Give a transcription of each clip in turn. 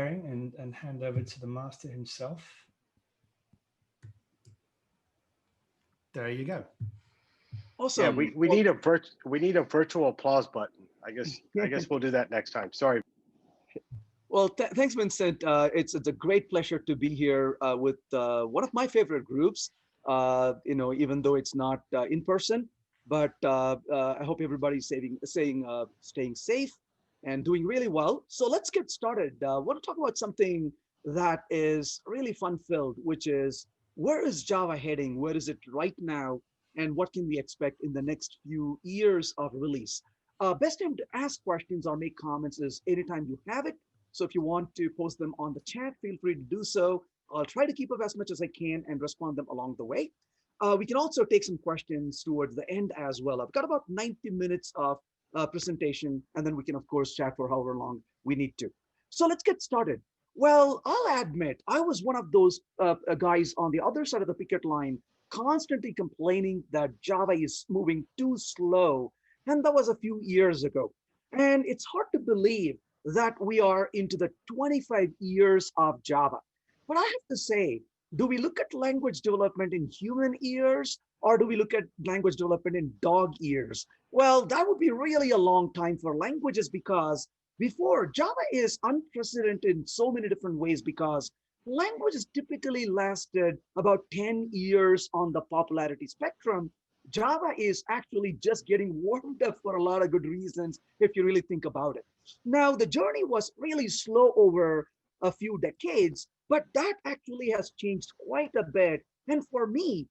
and hand over to the master himself. There you go. Yeah, Awesome. we need a virtual applause button. I guess we'll do that next time. Sorry. Well, thanks, Vincent. It's a great pleasure to be here with one of my favorite groups. Even though it's not in person, but I hope everybody's staying safe and doing really well. So let's get started. I want to talk about something that is really fun-filled, which is where is Java heading? Where is it right now? And what can we expect in the next few years of release? Best time to ask questions or make comments is anytime you have it. So if you want to post them on the chat, feel free to do so. I'll try to keep up as much as I can and respond them along the way. We can also take some questions towards the end as well. I've got about 90 minutes of presentation, and then we can, of course, chat for however long we need to. So let's get started. Well, I'll admit, I was one of those guys on the other side of the picket line, constantly complaining that Java is moving too slow. And that was a few years ago. And it's hard to believe that we are into the 25 years of Java. But I have to say, do we look at language development in human ears or do we look at language development in dog ears? Well, that would be really a long time for languages because before Java is unprecedented in so many different ways because languages typically lasted about 10 years on the popularity spectrum. Java is actually just getting warmed up for a lot of good reasons if you really think about it. Now, the journey was really slow over a few decades, but that actually has changed quite a bit. And for me,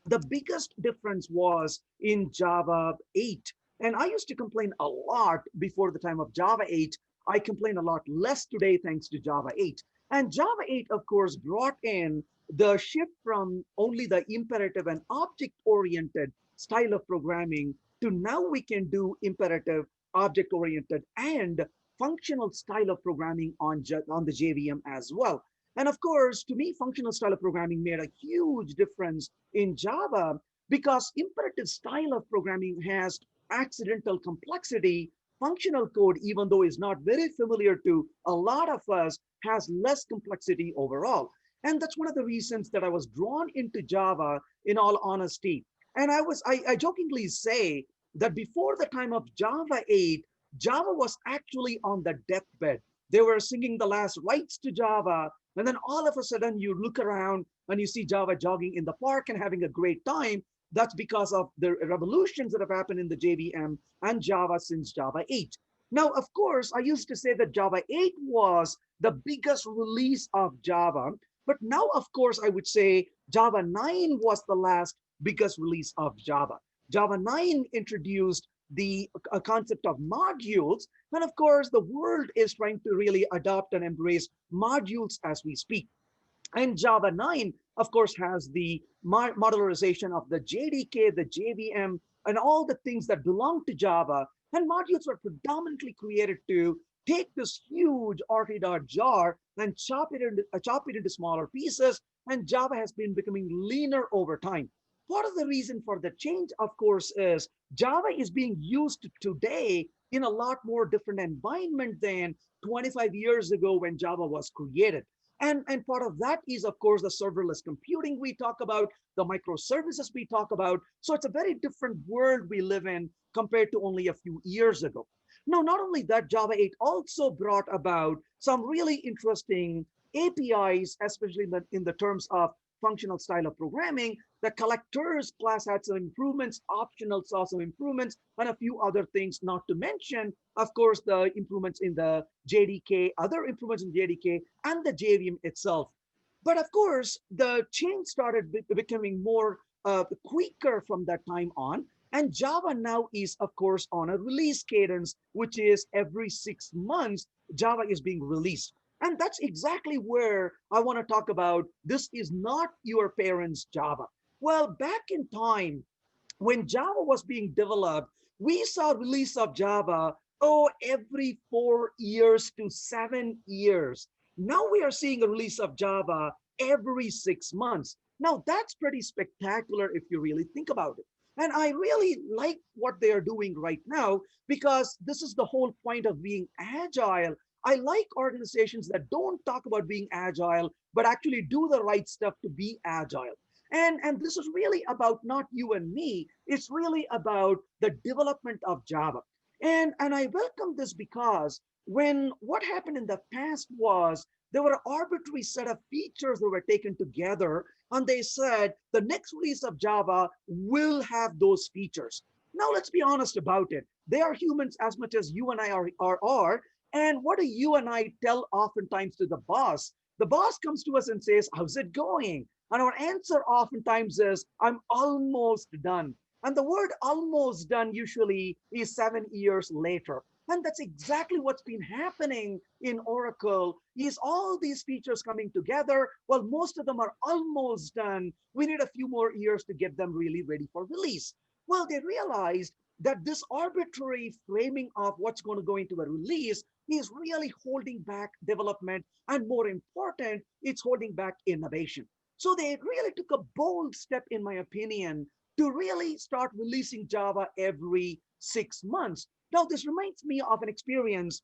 the biggest difference was in Java 8. And I used to complain a lot before the time of Java 8. I complain a lot less today thanks to Java 8. And Java 8, of course, brought in the shift from only the imperative and object-oriented style of programming to now we can do imperative, object-oriented, and functional style of programming on the JVM as well. And of course, to me, functional style of programming made a huge difference in Java because imperative style of programming has accidental complexity. Functional code, even though is not very familiar to a lot of us, has less complexity overall. And that's one of the reasons that I was drawn into Java in all honesty. And I jokingly say that before the time of Java 8, Java was actually on the deathbed. They were singing the last rites to Java. And then all of a sudden you look around and you see Java jogging in the park and having a great time. That's because of the revolutions that have happened in the JVM and Java since Java 8. Now, of course, I used to say that Java 8 was the biggest release of Java. But now, of course, I would say Java 9 was the last biggest release of Java. Java 9 introduced the concept of modules. And of course, the world is trying to really adopt and embrace modules as we speak. And Java 9, of course, has the modularization of the JDK, the JVM, and all the things that belong to Java. And modules were predominantly created to take this huge RT jar and chop it into smaller pieces. And Java has been becoming leaner over time. Part of the reason for the change, of course, is Java is being used today in a lot more different environment than 25 years ago when Java was created. And part of that is, of course, the serverless computing we talk about, the microservices we talk about. So it's a very different world we live in compared to only a few years ago. Now, not only that, Java 8 also brought about some really interesting APIs, especially in the terms of functional style of programming. The collectors class had some improvements, optional saw some improvements, and a few other things, not to mention, of course, the improvements in the JDK, other improvements in JDK, and the JVM itself. But of course, the change started becoming more quicker from that time on. And Java now is, of course, on a release cadence, which is every 6 months, Java is being released. And that's exactly where I want to talk about. This is not your parents' Java. Well, back in time, when Java was being developed, we saw release of Java, every 4 years to 7 years. Now we are seeing a release of Java every 6 months. Now that's pretty spectacular if you really think about it. And I really like what they are doing right now because this is the whole point of being agile. I like organizations that don't talk about being agile, but actually do the right stuff to be agile. And this is really about not you and me. It's really about the development of Java. And I welcome this because when what happened in the past was there were an arbitrary set of features that were taken together, and they said the next release of Java will have those features. Now let's be honest about it. They are humans as much as you and I are. And what do you and I tell oftentimes to the boss? The boss comes to us and says, how's it going? And our answer oftentimes is, I'm almost done. And the word almost done usually is 7 years later. And that's exactly what's been happening in Oracle is all these features coming together. Well, most of them are almost done. We need a few more years to get them really ready for release. Well, they realized that this arbitrary framing of what's going to go into a release is really holding back development. And more important, it's holding back innovation. So they really took a bold step, in my opinion, to really start releasing Java every 6 months. Now, this reminds me of an experience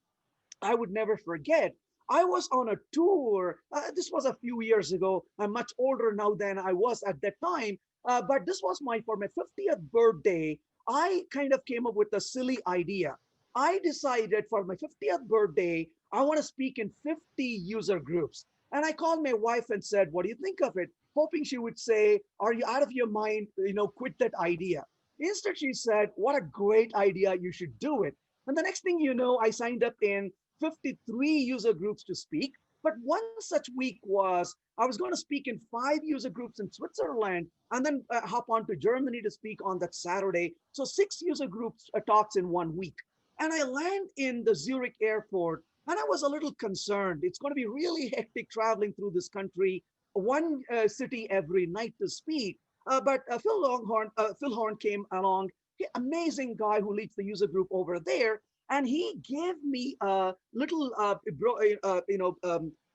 I would never forget. I was on a tour. This was a few years ago. I'm much older now than I was at that time. But this was for my 50th birthday. I kind of came up with a silly idea. I decided for my 50th birthday, I want to speak in 50 user groups. And I called my wife and said, what do you think of it? Hoping she would say, are you out of your mind? Quit that idea. Instead, she said, what a great idea. You should do it. And the next thing you know, I signed up in 53 user groups to speak. But one such week was I was going to speak in 5 user groups in Switzerland and then hop on to Germany to speak on that Saturday. So 6 user groups talks in 1 week. And I land in the Zurich airport and I was a little concerned. It's going to be really hectic traveling through this country, one city every night to speak. But Phil Horn came along, amazing guy who leads the user group over there. And he gave me a little,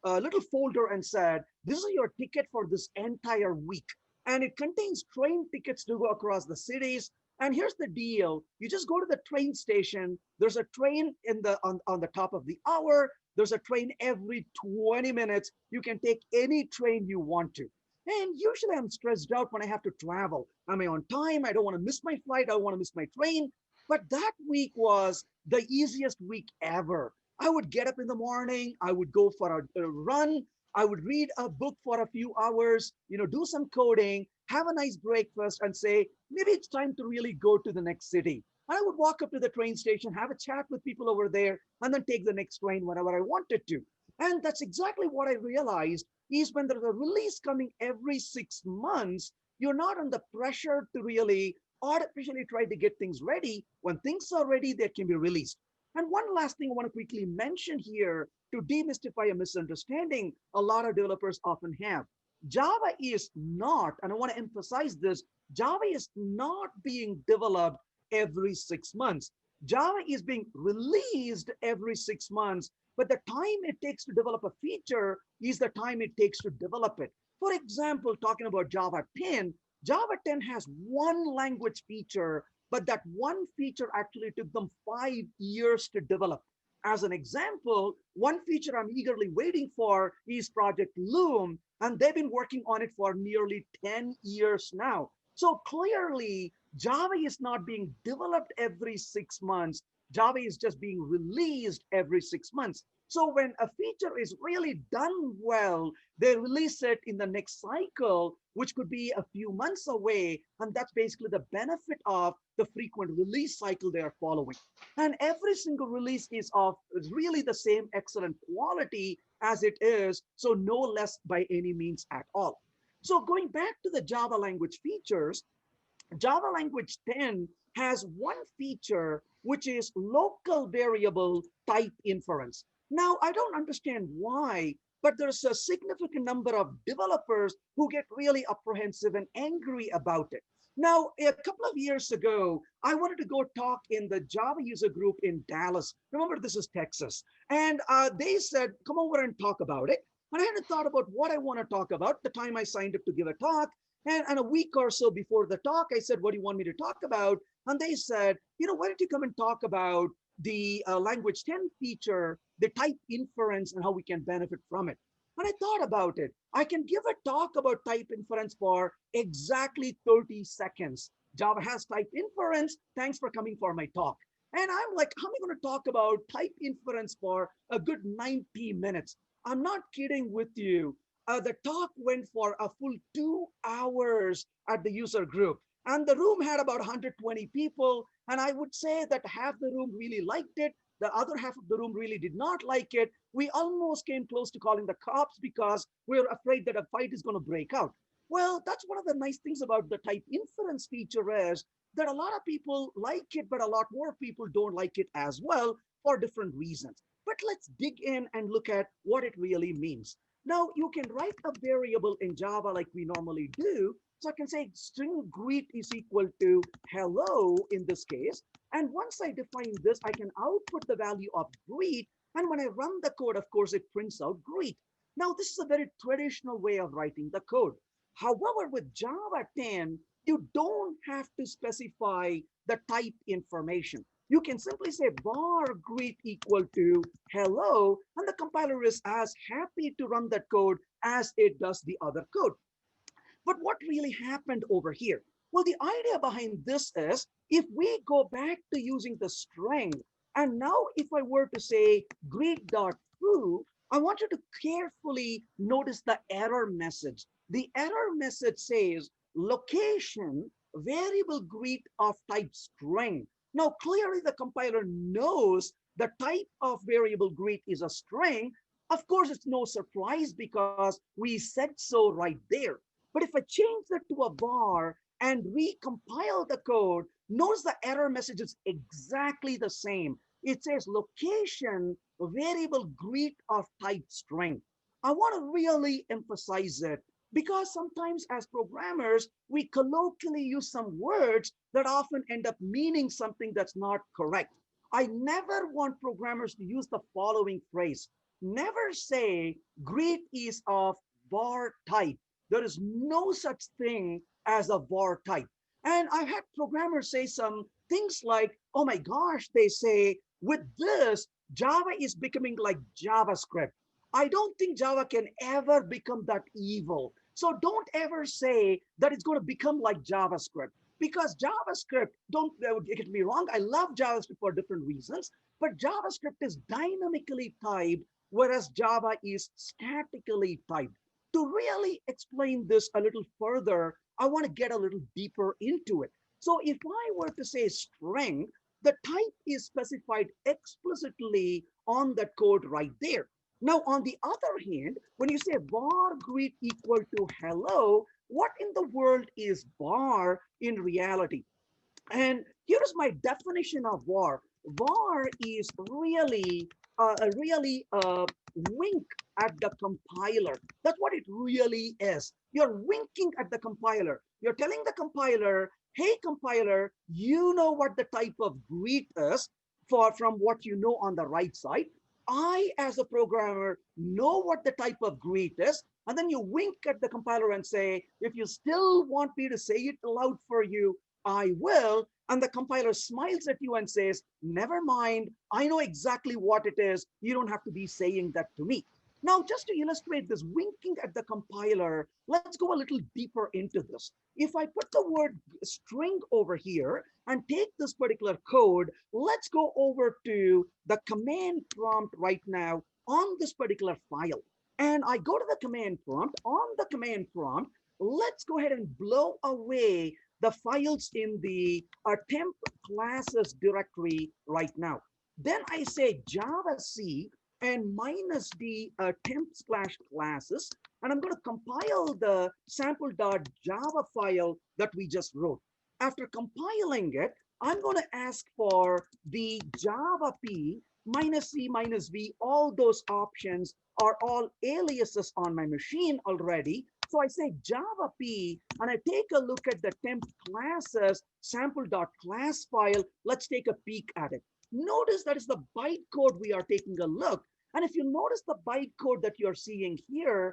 little folder and said, this is your ticket for this entire week. And it contains train tickets to go across the cities. And here's the deal. You just go to the train station. There's a train on the top of the hour. There's a train every 20 minutes. You can take any train you want to. And usually I'm stressed out when I have to travel. Am I on time? I don't want to miss my flight. I don't want to miss my train. But that week was the easiest week ever. I would get up in the morning. I would go for a run. I would read a book for a few hours, do some coding, have a nice breakfast and say, maybe it's time to really go to the next city. And I would walk up to the train station, have a chat with people over there, and then take the next train whenever I wanted to. And that's exactly what I realized is when there's a release coming every 6 months, you're not under pressure to really artificially try to get things ready. When things are ready, they can be released. And one last thing I want to quickly mention here to demystify a misunderstanding a lot of developers often have. Java is not, and I want to emphasize this, Java is not being developed every 6 months. Java is being released every 6 months, but the time it takes to develop a feature is the time it takes to develop it. For example, talking about Java 10 has one language feature, but that one feature actually took them 5 years to develop. As an example, one feature I'm eagerly waiting for is Project Loom, and they've been working on it for nearly 10 years now. So clearly, Java is not being developed every 6 months. Java is just being released every 6 months. So when a feature is really done well, they release it in the next cycle, which could be a few months away. And that's basically the benefit of the frequent release cycle they are following. And every single release is really the same excellent quality as it is, so no less by any means at all. So going back to the Java language features, Java language 10 has one feature, which is local variable type inference. Now, I don't understand why, but there's a significant number of developers who get really apprehensive and angry about it. Now, a couple of years ago, I wanted to go talk in the Java user group in Dallas. Remember, this is Texas. And they said, come over and talk about it. And I hadn't thought about what I want to talk about the time I signed up to give a talk. And a week or so before the talk, I said, what do you want me to talk about? And they said, why don't you come and talk about the language 10 feature, the type inference and how we can benefit from it. And I thought about it. I can give a talk about type inference for exactly 30 seconds. Java has type inference. Thanks for coming for my talk. And I'm like, how am I going to talk about type inference for a good 90 minutes? I'm not kidding with you. The talk went for a full 2 hours at the user group. And the room had about 120 people. And I would say that half the room really liked it. The other half of the room really did not like it. We almost came close to calling the cops because we were afraid that a fight is going to break out. Well, that's one of the nice things about the type inference feature is that a lot of people like it, but a lot more people don't like it as well for different reasons. But let's dig in and look at what it really means. Now, you can write a variable in Java like we normally do. So I can say string greet is equal to hello in this case. And once I define this, I can output the value of greet. And when I run the code, of course, it prints out greet. Now, this is a very traditional way of writing the code. However, with Java 10, you don't have to specify the type information. You can simply say var greet equal to hello, and the compiler is as happy to run that code as it does the other code. But what really happened over here? Well, the idea behind this is if we go back to using the string, and now if I were to say greet.true, I want you to carefully notice the error message. The error message says location variable greet of type string. Now, clearly the compiler knows the type of variable greet is a string. Of course, it's no surprise because we said so right there. But if I change that to a var and recompile the code, notice the error message is exactly the same. It says location variable greet of type string. I want to really emphasize it because sometimes as programmers, we colloquially use some words that often end up meaning something that's not correct. I never want programmers to use the following phrase. Never say greet is of var type. There is no such thing as a var type. And I've had programmers say some things like, oh my gosh, they say, with this, Java is becoming like JavaScript. I don't think Java can ever become that evil. So don't ever say that it's going to become like JavaScript. Because JavaScript, don't get me wrong, I love JavaScript for different reasons, but JavaScript is dynamically typed, whereas Java is statically typed. To really explain this a little further, I want to get a little deeper into it. So if I were to say string, the type is specified explicitly on that code right there. Now, on the other hand, when you say var greet equal to hello, what in the world is var in reality? And here's my definition of var. Var is really a wink at the compiler. That's what it really is. You're winking at the compiler. You're telling the compiler, hey, compiler, you know what the type of greet is from what you know on the right side. I, as a programmer, know what the type of greet is. And then you wink at the compiler and say, if you still want me to say it aloud for you, I will. And the compiler smiles at you and says, never mind, I know exactly what it is. You don't have to be saying that to me. Now, just to illustrate this winking at the compiler, let's go a little deeper into this. If I put the word string over here and take this particular code, let's go over to the command prompt right now on this particular file. And I go to the command prompt. On the command prompt, let's go ahead and blow away the files in the temp classes directory right now. Then I say javac and -d temp/classes, and I'm going to compile the sample.java file that we just wrote. After compiling it, I'm going to ask for the java p -c -v. All those options are all aliases on my machine already. So I say java p, and I take a look at the temp classes sample.class file. Let's take a peek at it. Notice that is the byte code we are taking a look. And if you notice the byte code that you're seeing here,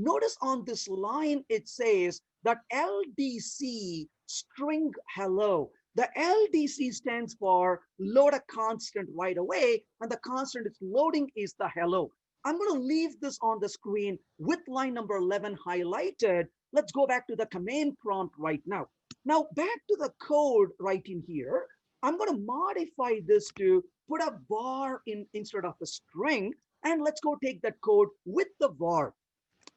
notice on this line, it says that LDC string hello. The LDC stands for load a constant right away, and the constant it's loading is the hello. I'm going to leave this on the screen with line number 11 highlighted. Let's go back to the command prompt right now. Now back to the code right in here. I'm going to modify this to put a var in instead of a string. And let's go take that code with the var.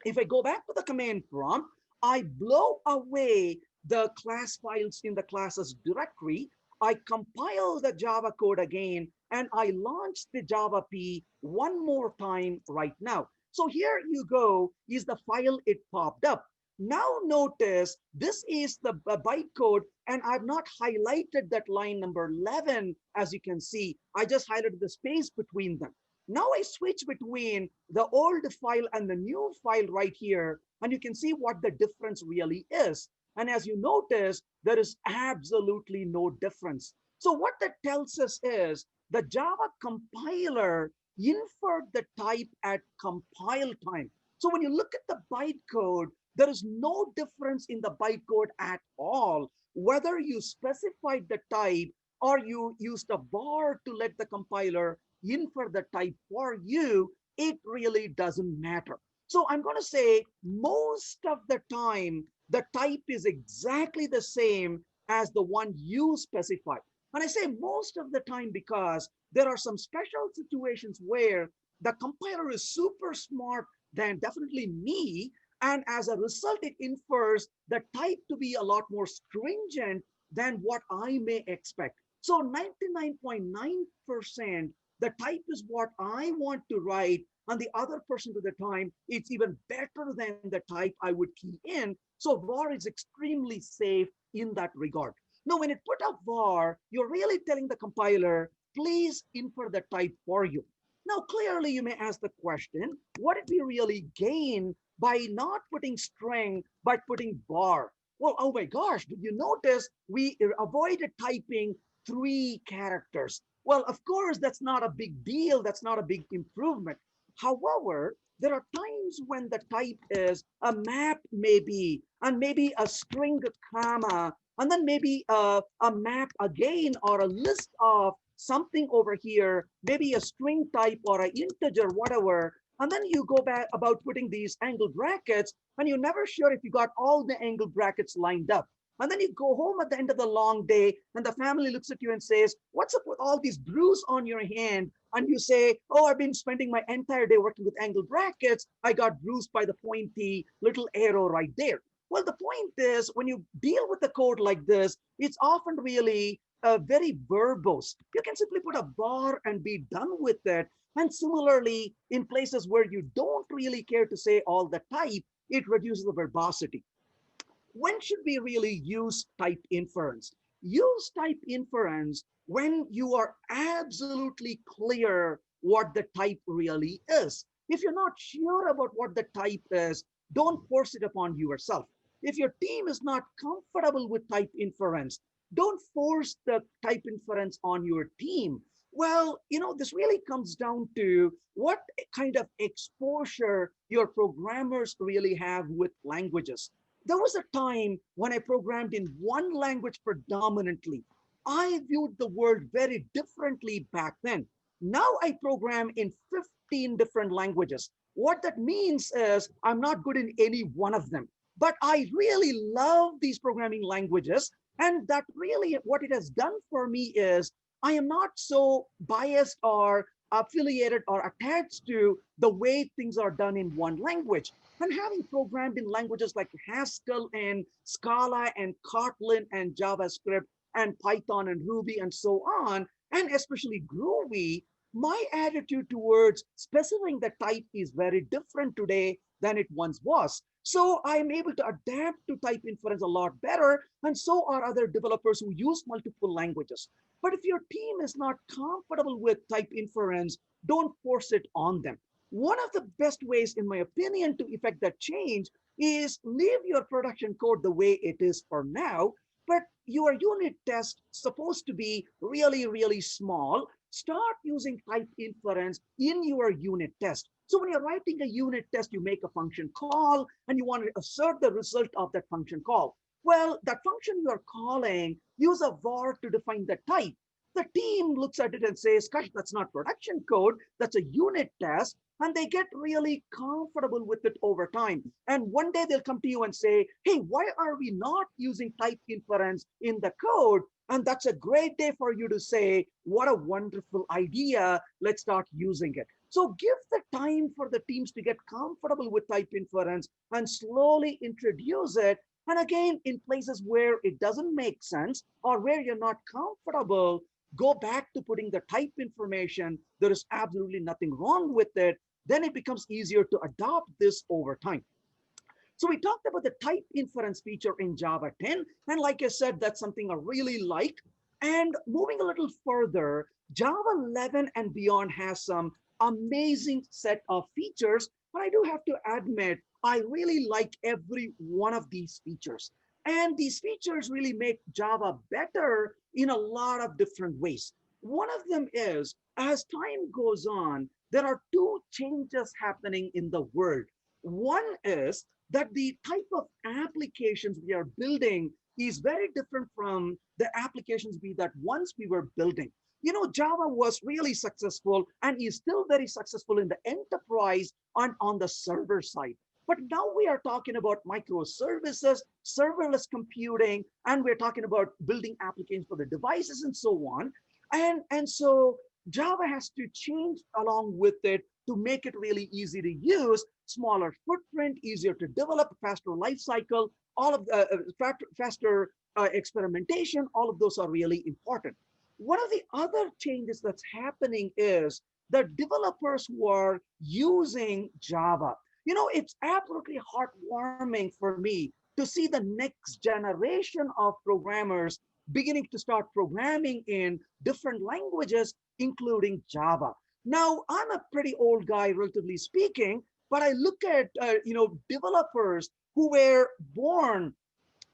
If I go back to the command prompt, I blow away the class files in the classes directory. I compile the Java code again, and I launch the Java P one more time right now. So here you go, is the file it popped up. Now notice this is the bytecode, and I've not highlighted that line number 11. As you can see, I just highlighted the space between them. Now I switch between the old file and the new file right here, and you can see what the difference really is. And as you notice, there is absolutely no difference. So what that tells us is the Java compiler inferred the type at compile time. So when you look at the bytecode, there is no difference in the bytecode at all, whether you specified the type or you used a var to let the compiler infer the type for you. It really doesn't matter. So I'm going to say most of the time, the type is exactly the same as the one you specified. And I say most of the time because there are some special situations where the compiler is super smart than definitely me. And as a result, it infers the type to be a lot more stringent than what I may expect. So 99.9%, the type is what I want to write, and the other percent of the time, it's even better than the type I would key in. So var is extremely safe in that regard. Now, when it put up var, you're really telling the compiler, please infer the type for you. Now, clearly, you may ask the question, what did we really gain by not putting string, but putting var? Well, oh my gosh, did you notice we avoided typing 3 characters? Well, of course, that's not a big deal. That's not a big improvement. However, there are times when the type is a map maybe, and maybe a string comma, and then maybe a map again, or a list of something over here, maybe a string type or an integer, whatever. And then you go back about putting these angle brackets, and you're never sure if you got all the angle brackets lined up. And then you go home at the end of the long day, and the family looks at you and says, what's up with all these bruise on your hand? And you say, oh, I've been spending my entire day working with angle brackets. I got bruised by the pointy little arrow right there. Well, the point is, when you deal with the code like this, it's often really very verbose. You can simply put a var and be done with it. And similarly, in places where you don't really care to say all the type, it reduces the verbosity. When should we really use type inference? Use type inference when you are absolutely clear what the type really is. If you're not sure about what the type is, don't force it upon yourself. If your team is not comfortable with type inference, don't force the type inference on your team. Well, you know, this really comes down to what kind of exposure your programmers really have with languages. There was a time when I programmed in one language predominantly. I viewed the world very differently back then. Now I program in 15 different languages. What that means is I'm not good in any one of them, but I really love these programming languages. And that really what it has done for me is I am not so biased or affiliated or attached to the way things are done in one language. And having programmed in languages like Haskell and Scala and Kotlin and JavaScript and Python and Ruby and so on, and especially Groovy, my attitude towards specifying the type is very different today than it once was. So I'm able to adapt to type inference a lot better, and so are other developers who use multiple languages. But if your team is not comfortable with type inference, don't force it on them. One of the best ways, in my opinion, to effect that change is leave your production code the way it is for now, but your unit test supposed to be really, really small. Start using type inference in your unit test. So when you're writing a unit test, you make a function call and you want to assert the result of that function call. Well, that function you're calling, use a var to define the type. The team looks at it and says, gosh, that's not production code, that's a unit test. And they get really comfortable with it over time. And one day they'll come to you and say, hey, why are we not using type inference in the code? And that's a great day for you to say, what a wonderful idea. Let's start using it. So give the time for the teams to get comfortable with type inference and slowly introduce it. And again, in places where it doesn't make sense or where you're not comfortable, go back to putting the type information. There is absolutely nothing wrong with it. Then it becomes easier to adopt this over time. So we talked about the type inference feature in Java 10. And like I said, that's something I really like. And moving a little further, Java 11 and beyond has some amazing set of features. But I do have to admit, I really like every one of these features. And these features really make Java better in a lot of different ways. One of them is, as time goes on, there are two changes happening in the world. One is that the type of applications we are building is very different from the applications that once we were building. You know, Java was really successful and is still very successful in the enterprise and on the server side. But now we are talking about microservices, serverless computing, and we're talking about building applications for the devices and so on. And so Java has to change along with it to make it really easy to use, smaller footprint, easier to develop, faster life cycle, all of the faster experimentation, all of those are really important. One of the other changes that's happening is that developers who are using Java, you know, it's absolutely heartwarming for me to see the next generation of programmers beginning to start programming in different languages, including Java. Now, I'm a pretty old guy, relatively speaking, but I look at developers who were born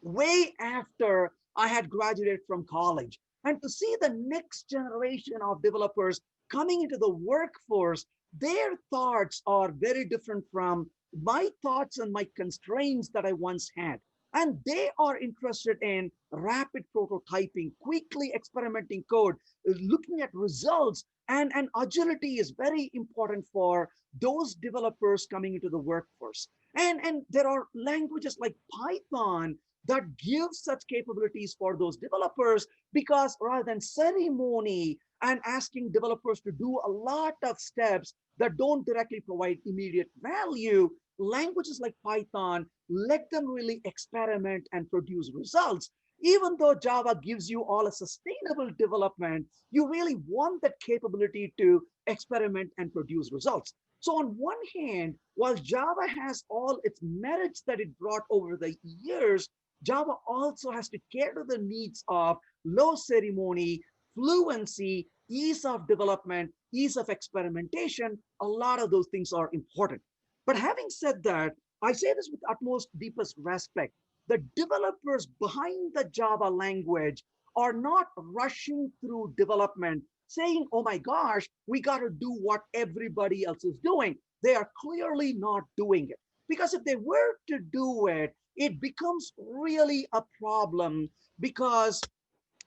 way after I had graduated from college. And to see the next generation of developers coming into the workforce, their thoughts are very different from my thoughts and my constraints that I once had. And they are interested in rapid prototyping, quickly experimenting code, looking at results, and agility is very important for those developers coming into the workforce. And there are languages like Python that give such capabilities for those developers, because rather than ceremony and asking developers to do a lot of steps that don't directly provide immediate value, languages like Python let them really experiment and produce results. Even though Java gives you all a sustainable development, you really want that capability to experiment and produce results. So on one hand, while Java has all its merits that it brought over the years, Java also has to cater to the needs of low ceremony, fluency, ease of development, ease of experimentation. A lot of those things are important. But having said that, I say this with utmost deepest respect. The developers behind the Java language are not rushing through development saying, oh my gosh, we got to do what everybody else is doing. They are clearly not doing it. Because if they were to do it, it becomes really a problem, because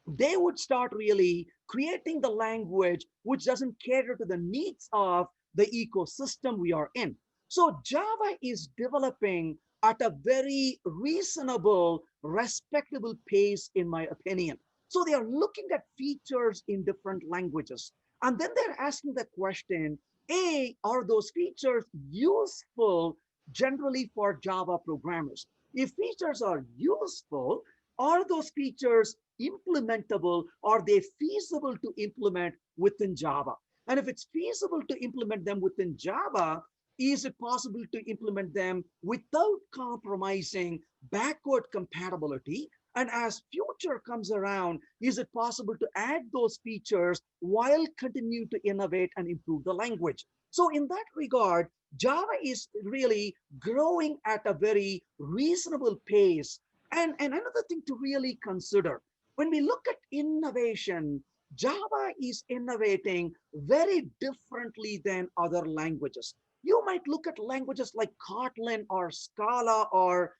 they would start really creating the language which doesn't cater to the needs of the ecosystem we are in. So Java is developing at a very reasonable, respectable pace, in my opinion. So they are looking at features in different languages. And then they're asking the question, A, are those features useful generally for Java programmers? If features are useful, are those features implementable? Are they feasible to implement within Java? And if it's feasible to implement them within Java, is it possible to implement them without compromising backward compatibility? And as future comes around, is it possible to add those features while continuing to innovate and improve the language? So in that regard, Java is really growing at a very reasonable pace. And another thing to really consider, when we look at innovation, Java is innovating very differently than other languages. You might look at languages like Kotlin or Scala or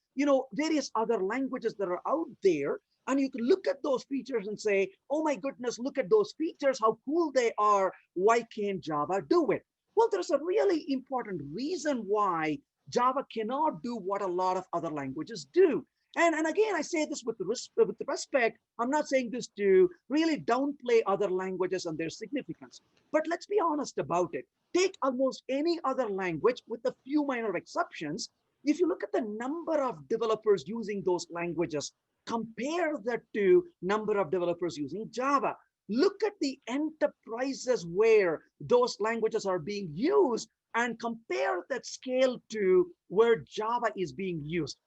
various other languages that are out there, and you can look at those features and say, oh my goodness, look at those features, how cool they are. Why can't Java do it? Well, there's a really important reason why Java cannot do what a lot of other languages do. And again, I say this with respect. I'm not saying this to really downplay other languages and their significance. But let's be honest about it. Take almost any other language with a few minor exceptions. If you look at the number of developers using those languages, compare that to number of developers using Java. Look at the enterprises where those languages are being used and compare that scale to where Java is being used.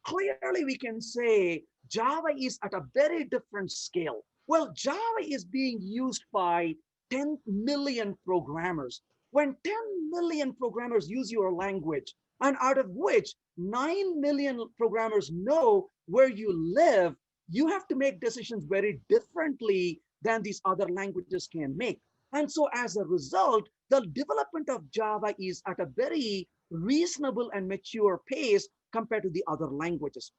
Clearly, we can say Java is at a very different scale. Well, Java is being used by 10 million programmers. When 10 million programmers use your language, and out of which 9 million programmers know where you live, you have to make decisions very differently than these other languages can make. And so as a result, the development of Java is at a very reasonable and mature pace compared to the other languages.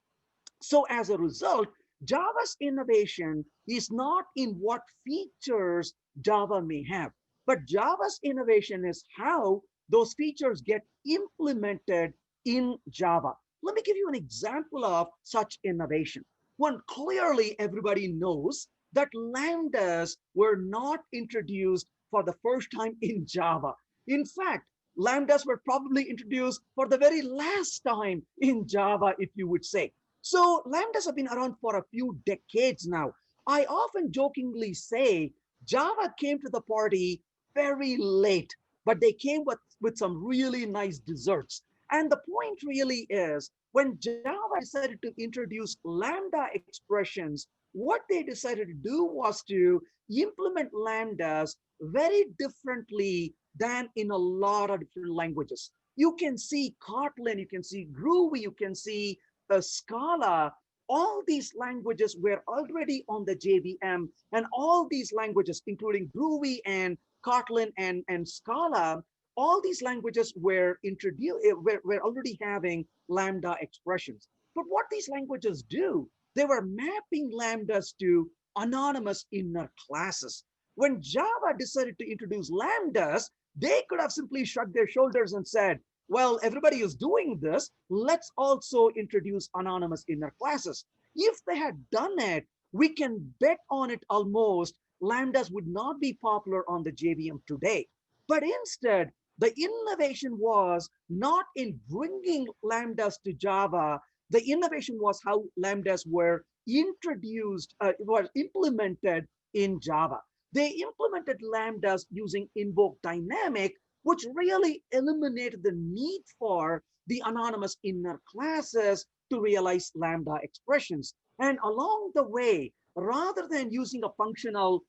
So as a result, Java's innovation is not in what features Java may have, but Java's innovation is how those features get implemented in Java. Let me give you an example of such innovation. One, clearly everybody knows that lambdas were not introduced for the first time in Java. In fact, lambdas were probably introduced for the very last time in Java, if you would say. So lambdas have been around for a few decades now. I often jokingly say Java came to the party very late, but they came with some really nice desserts. And the point really is, when Java decided to introduce lambda expressions, what they decided to do was to implement lambdas very differently than in a lot of different languages. You can see Kotlin, you can see Groovy, you can see Scala. All these languages were already on the JVM, and all these languages, including Groovy and Kotlin and Scala, all these languages were introduced, were already having lambda expressions. But what these languages do, they were mapping lambdas to anonymous inner classes. When Java decided to introduce lambdas, they could have simply shrugged their shoulders and said, well, everybody is doing this. Let's also introduce anonymous inner classes. If they had done it, we can bet on it almost, lambdas would not be popular on the JVM today. But instead, the innovation was not in bringing lambdas to Java. The innovation was how lambdas were introduced, were implemented in Java. They implemented lambdas using invoke dynamic, which really eliminated the need for the anonymous inner classes to realize lambda expressions. And along the way, rather than using a functional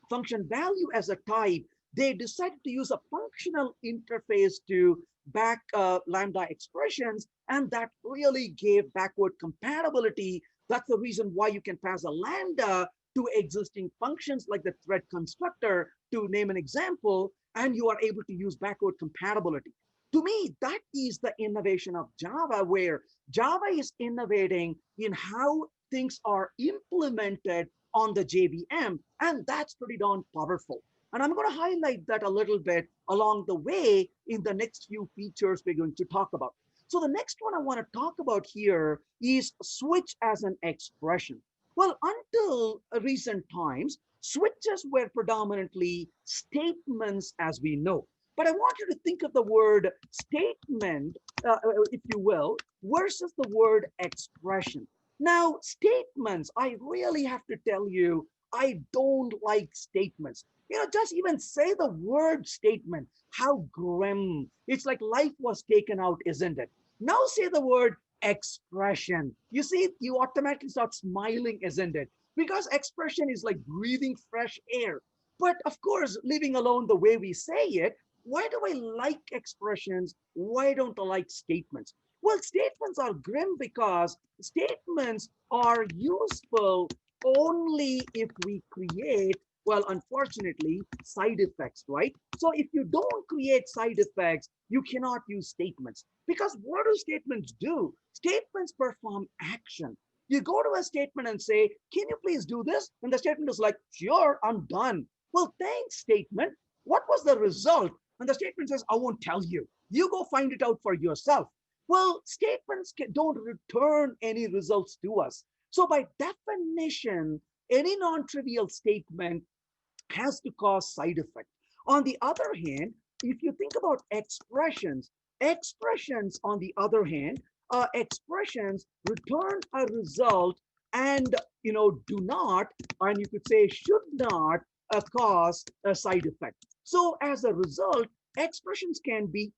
function value as a type, they decided to use a functional interface to back lambda expressions, and that really gave backward compatibility. That's the reason why you can pass a lambda to existing functions like the thread constructor, to name an example, and you are able to use backward compatibility. To me, that is the innovation of Java, where Java is innovating in how things are implemented on the JVM, and that's pretty darn powerful. And I'm going to highlight that a little bit along the way in the next few features we're going to talk about. So the next one I want to talk about here is switch as an expression. Well, until recent times, switches were predominantly statements, as we know. But I want you to think of the word statement, if you will, versus the word expression. Now, statements, I really have to tell you, I don't like statements. Just even say the word statement, how grim. It's like life was taken out, isn't it? Now say the word expression. You see, you automatically start smiling, isn't it? Because expression is like breathing fresh air. But of course, leaving alone the way we say it, why do I like expressions? Why don't I like statements? Well, statements are grim because statements are useful only if we create Well, unfortunately, side effects, right? So if you don't create side effects, you cannot use statements. Because what do statements do? Statements perform action. You go to a statement and say, can you please do this? And the statement is like, sure, I'm done. Well, thanks, statement. What was the result? And the statement says, I won't tell you. You go find it out for yourself. Well, statements don't return any results to us. So by definition, any non-trivial statement has to cause side effect. On the other hand, if you think about expressions, expressions on the other hand, expressions return a result and do not, and you could say should not cause a side effect. So as a result, expressions can be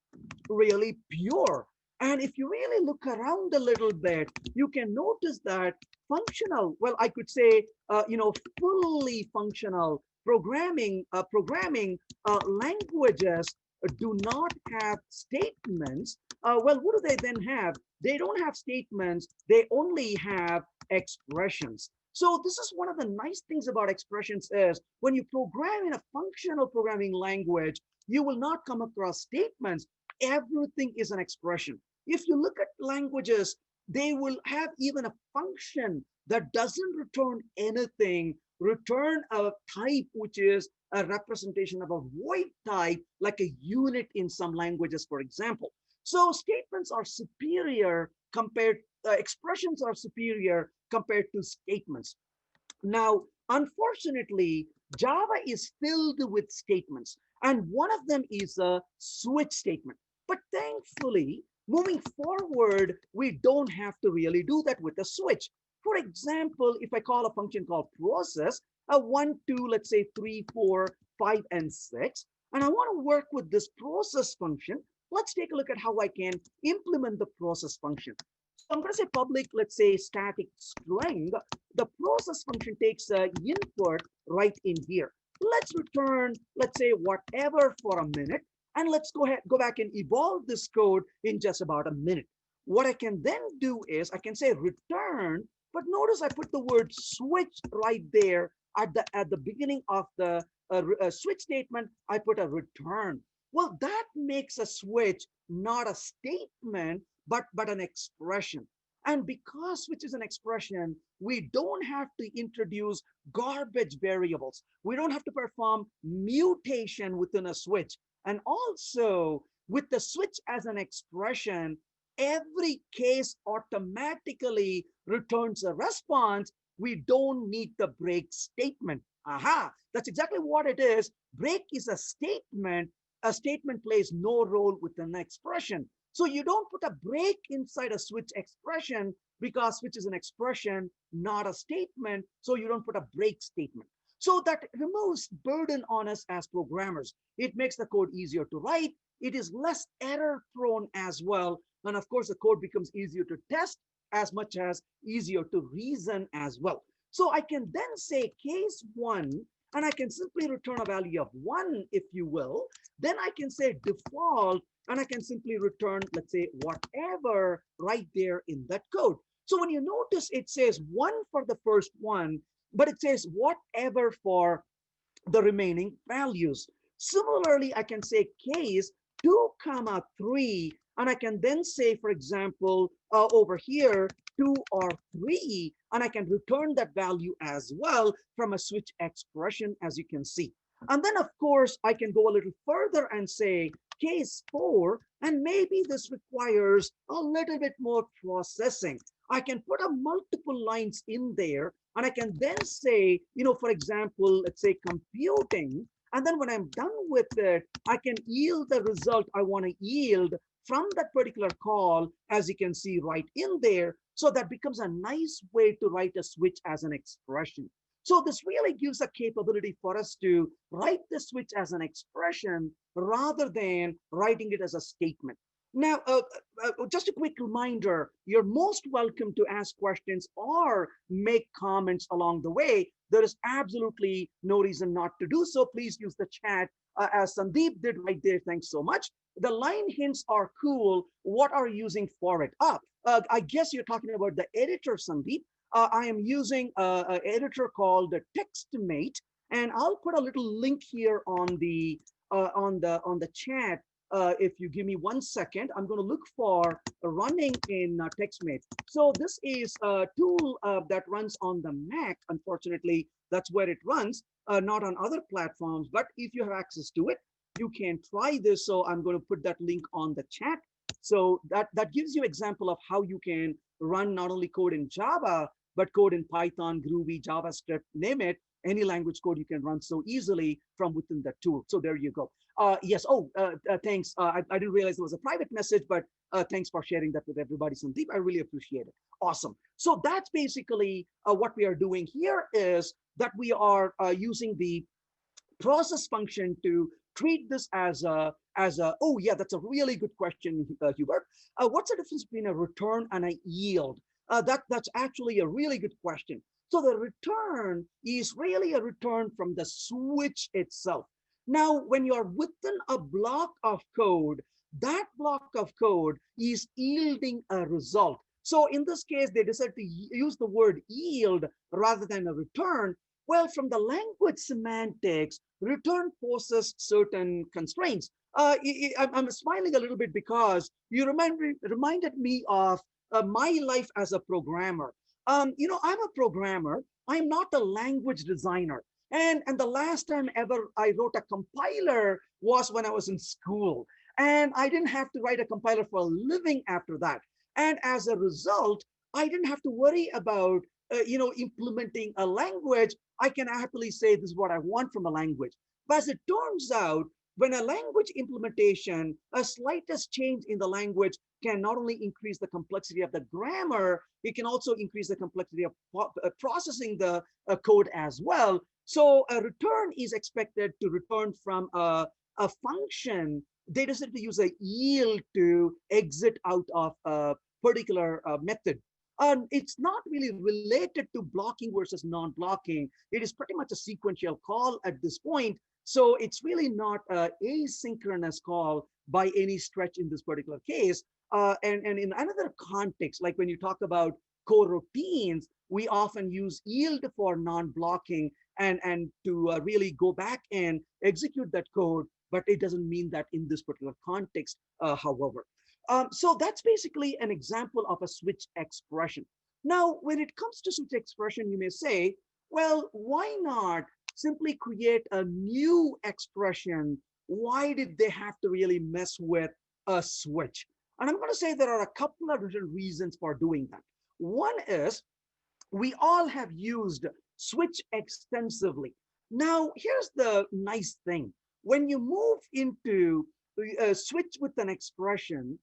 really pure. And if you really look around a little bit, you can notice that functional, well, I could say, fully functional programming languages do not have statements. Well, what do they then have? They don't have statements. They only have expressions. So this is one of the nice things about expressions is when you program in a functional programming language, you will not come across statements. Everything is an expression. If you look at languages, they will have even a function that doesn't return anything, return a type which is a representation of a void type, like a unit in some languages, for example. So statements are superior compared, expressions are superior compared to statements. Now, unfortunately, Java is filled with statements, and one of them is a switch statement. But thankfully, moving forward, we don't have to really do that with a switch. For example, if I call a function called process, a 1, 2, let's say 3, 4, 5, and 6, and I want to work with this process function, let's take a look at how I can implement the process function. So I'm going to say public, let's say static string. The process function takes an input right in here. Let's return, let's say whatever for a minute. And let's go back and evolve this code in just about a minute. What I can then do is I can say return, but notice I put the word switch right there at the beginning of the switch statement. I put a return. Well, that makes a switch not a statement, but an expression. And because switch is an expression, we don't have to introduce garbage variables. We don't have to perform mutation within a switch. And also, with the switch as an expression, every case automatically returns a response. We don't need the break statement. Aha, that's exactly what it is. Break is a statement. A statement plays no role with an expression. So you don't put a break inside a switch expression because switch is an expression, not a statement. So you don't put a break statement. So that removes burden on us as programmers. It makes the code easier to write. It is less error prone as well. And of course, the code becomes easier to test as much as easier to reason as well. So I can then say case 1, and I can simply return a value of 1, if you will. Then I can say default, and I can simply return, let's say, whatever right there in that code. So when you notice, it says 1 for the first one, but it says whatever for the remaining values. Similarly, I can say case 2, 3, and I can then say, for example, over here, 2 or 3, and I can return that value as well from a switch expression, as you can see. And then, of course, I can go a little further and say case 4, and maybe this requires a little bit more processing. I can put a multiple lines in there, and I can then say, for example, let's say computing, and then when I'm done with it, I can yield the result I want to yield from that particular call, as you can see right in there. So that becomes a nice way to write a switch as an expression. So this really gives a capability for us to write the switch as an expression rather than writing it as a statement. Now, just a quick reminder, you're most welcome to ask questions or make comments along the way. There is absolutely no reason not to do so. Please use the chat as Sandeep did right there. Thanks so much. The line hints are cool. What are you using for it? I guess you're talking about the editor, Sandeep. I am using an editor called TextMate. And I'll put a little link here on the chat. If you give me 1 second, I'm going to look for running in TextMate. So this is a tool that runs on the Mac. Unfortunately, that's where it runs, not on other platforms. But if you have access to it, you can try this. So I'm going to put that link on the chat. So that gives you example of how you can run not only code in Java, but code in Python, Groovy, JavaScript, name it. Any language code you can run so easily from within the tool. So there you go. Yes. Oh, thanks. I didn't realize there was a private message, but thanks for sharing that with everybody, Sandeep. I really appreciate it. Awesome. So that's basically what we are doing here is that we are using the process function to treat this as a, oh yeah, that's a really good question, Hubert. What's the difference between a return and a yield? That's actually a really good question. So the return is really a return from the switch itself. Now, when you're within a block of code, that block of code is yielding a result. So in this case, they decided to use the word yield rather than a return. Well, from the language semantics, return poses certain constraints. I'm smiling a little bit because you reminded me of my life as a programmer. I'm a programmer. I'm not a language designer. And the last time ever I wrote a compiler was when I was in school. And I didn't have to write a compiler for a living after that. And as a result, I didn't have to worry about implementing a language. I can happily say this is what I want from a language. But as it turns out, when a language implementation, a slightest change in the language can not only increase the complexity of the grammar, it can also increase the complexity of processing the code as well. So a return is expected to return from a function. They decided to use a yield to exit out of a particular method. It's not really related to blocking versus non-blocking. It is pretty much a sequential call at this point. So it's really not an asynchronous call by any stretch in this particular case. And in another context, like when you talk about coroutines, we often use yield for non-blocking and to really go back and execute that code, but it doesn't mean that in this particular context, however. So that's basically an example of a switch expression. Now, when it comes to switch expression, you may say, well, why not simply create a new expression? Why did they have to really mess with a switch? And I'm going to say there are a couple of different reasons for doing that. One is we all have used switch extensively. Now, here's the nice thing. When you move into a switch with an expression,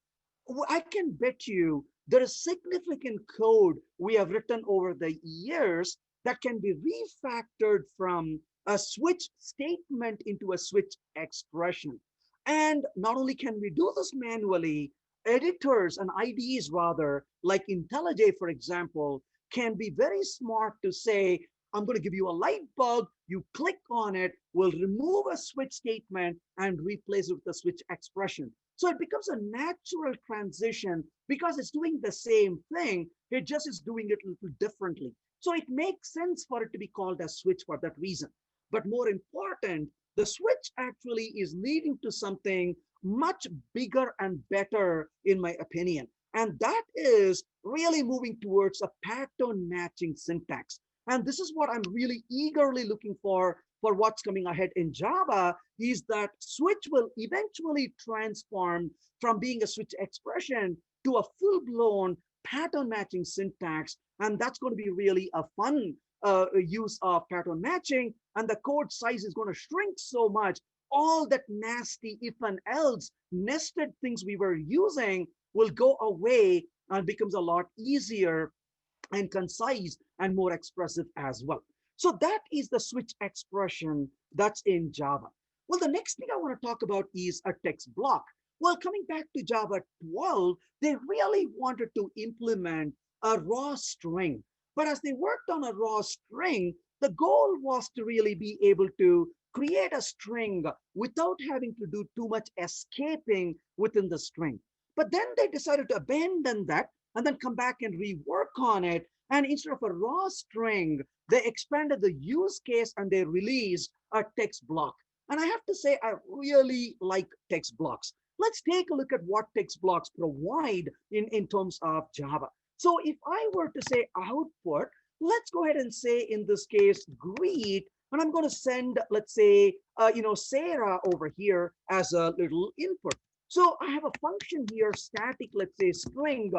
I can bet you there is significant code we have written over the years that can be refactored from a switch statement into a switch expression. And not only can we do this manually, editors and IDEs rather, like IntelliJ, for example, can be very smart to say, I'm going to give you a light bulb, you click on it, we'll remove a switch statement and replace it with a switch expression. So it becomes a natural transition because it's doing the same thing, it just is doing it a little differently. So it makes sense for it to be called a switch for that reason. But more important, the switch actually is leading to something much bigger and better, in my opinion. And that is really moving towards a pattern matching syntax. And this is what I'm really eagerly looking for what's coming ahead in Java, is that switch will eventually transform from being a switch expression to a full-blown pattern matching syntax. And that's going to be really a fun use of pattern matching. And the code size is going to shrink so much. All that nasty if and else nested things we were using will go away and becomes a lot easier and concise and more expressive as well. So that is the switch expression that's in Java. Well, the next thing I want to talk about is a text block. Well, coming back to Java 12, they really wanted to implement a raw string. But as they worked on a raw string, the goal was to really be able to create a string without having to do too much escaping within the string. But then they decided to abandon that and then come back and rework on it. And instead of a raw string, they expanded the use case and they released a text block. And I have to say, I really like text blocks. Let's take a look at what text blocks provide in terms of Java. So if I were to say output, let's go ahead and say in this case, greet, and I'm going to send, let's say, Sarah over here as a little input. So I have a function here, static, let's say string,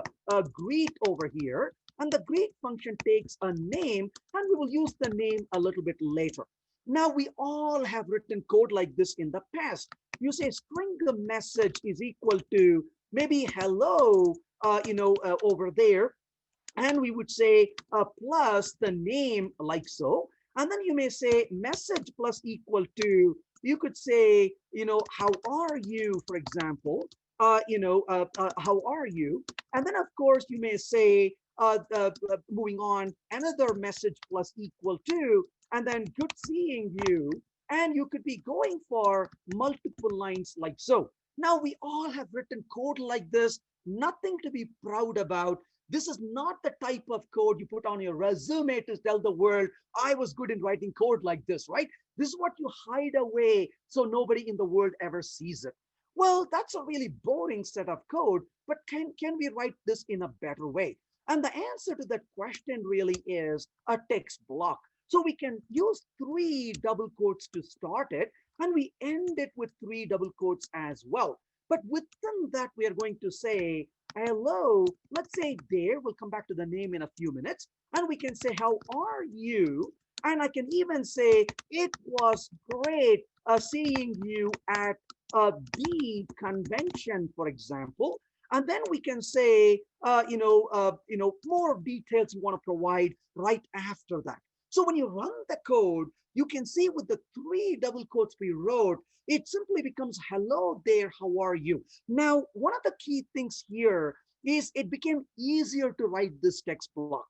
greet over here. And the greet function takes a name, and we will use the name a little bit later. Now, we all have written code like this in the past. You say string the message is equal to maybe hello, over there. And we would say plus the name like so. And then you may say message plus equal to, you could say, how are you, for example, how are you? And then, of course, you may say, moving on, another message plus equal to, and then good seeing you. And you could be going for multiple lines like so. Now, we all have written code like this, nothing to be proud about. This is not the type of code you put on your resume to tell the world, I was good in writing code like this, right? This is what you hide away so nobody in the world ever sees it. Well, that's a really boring set of code, but can we write this in a better way? And the answer to that question really is a text block. So we can use 3 double quotes to start it, and we end it with 3 double quotes as well. But within that, we are going to say, hello, let's say there, we'll come back to the name in a few minutes, and we can say, how are you? And I can even say, it was great seeing you at the convention, for example. And then we can say, more details you want to provide right after that. So when you run the code, you can see with the 3 double quotes we wrote, it simply becomes, hello there, how are you? Now, one of the key things here is it became easier to write this text block.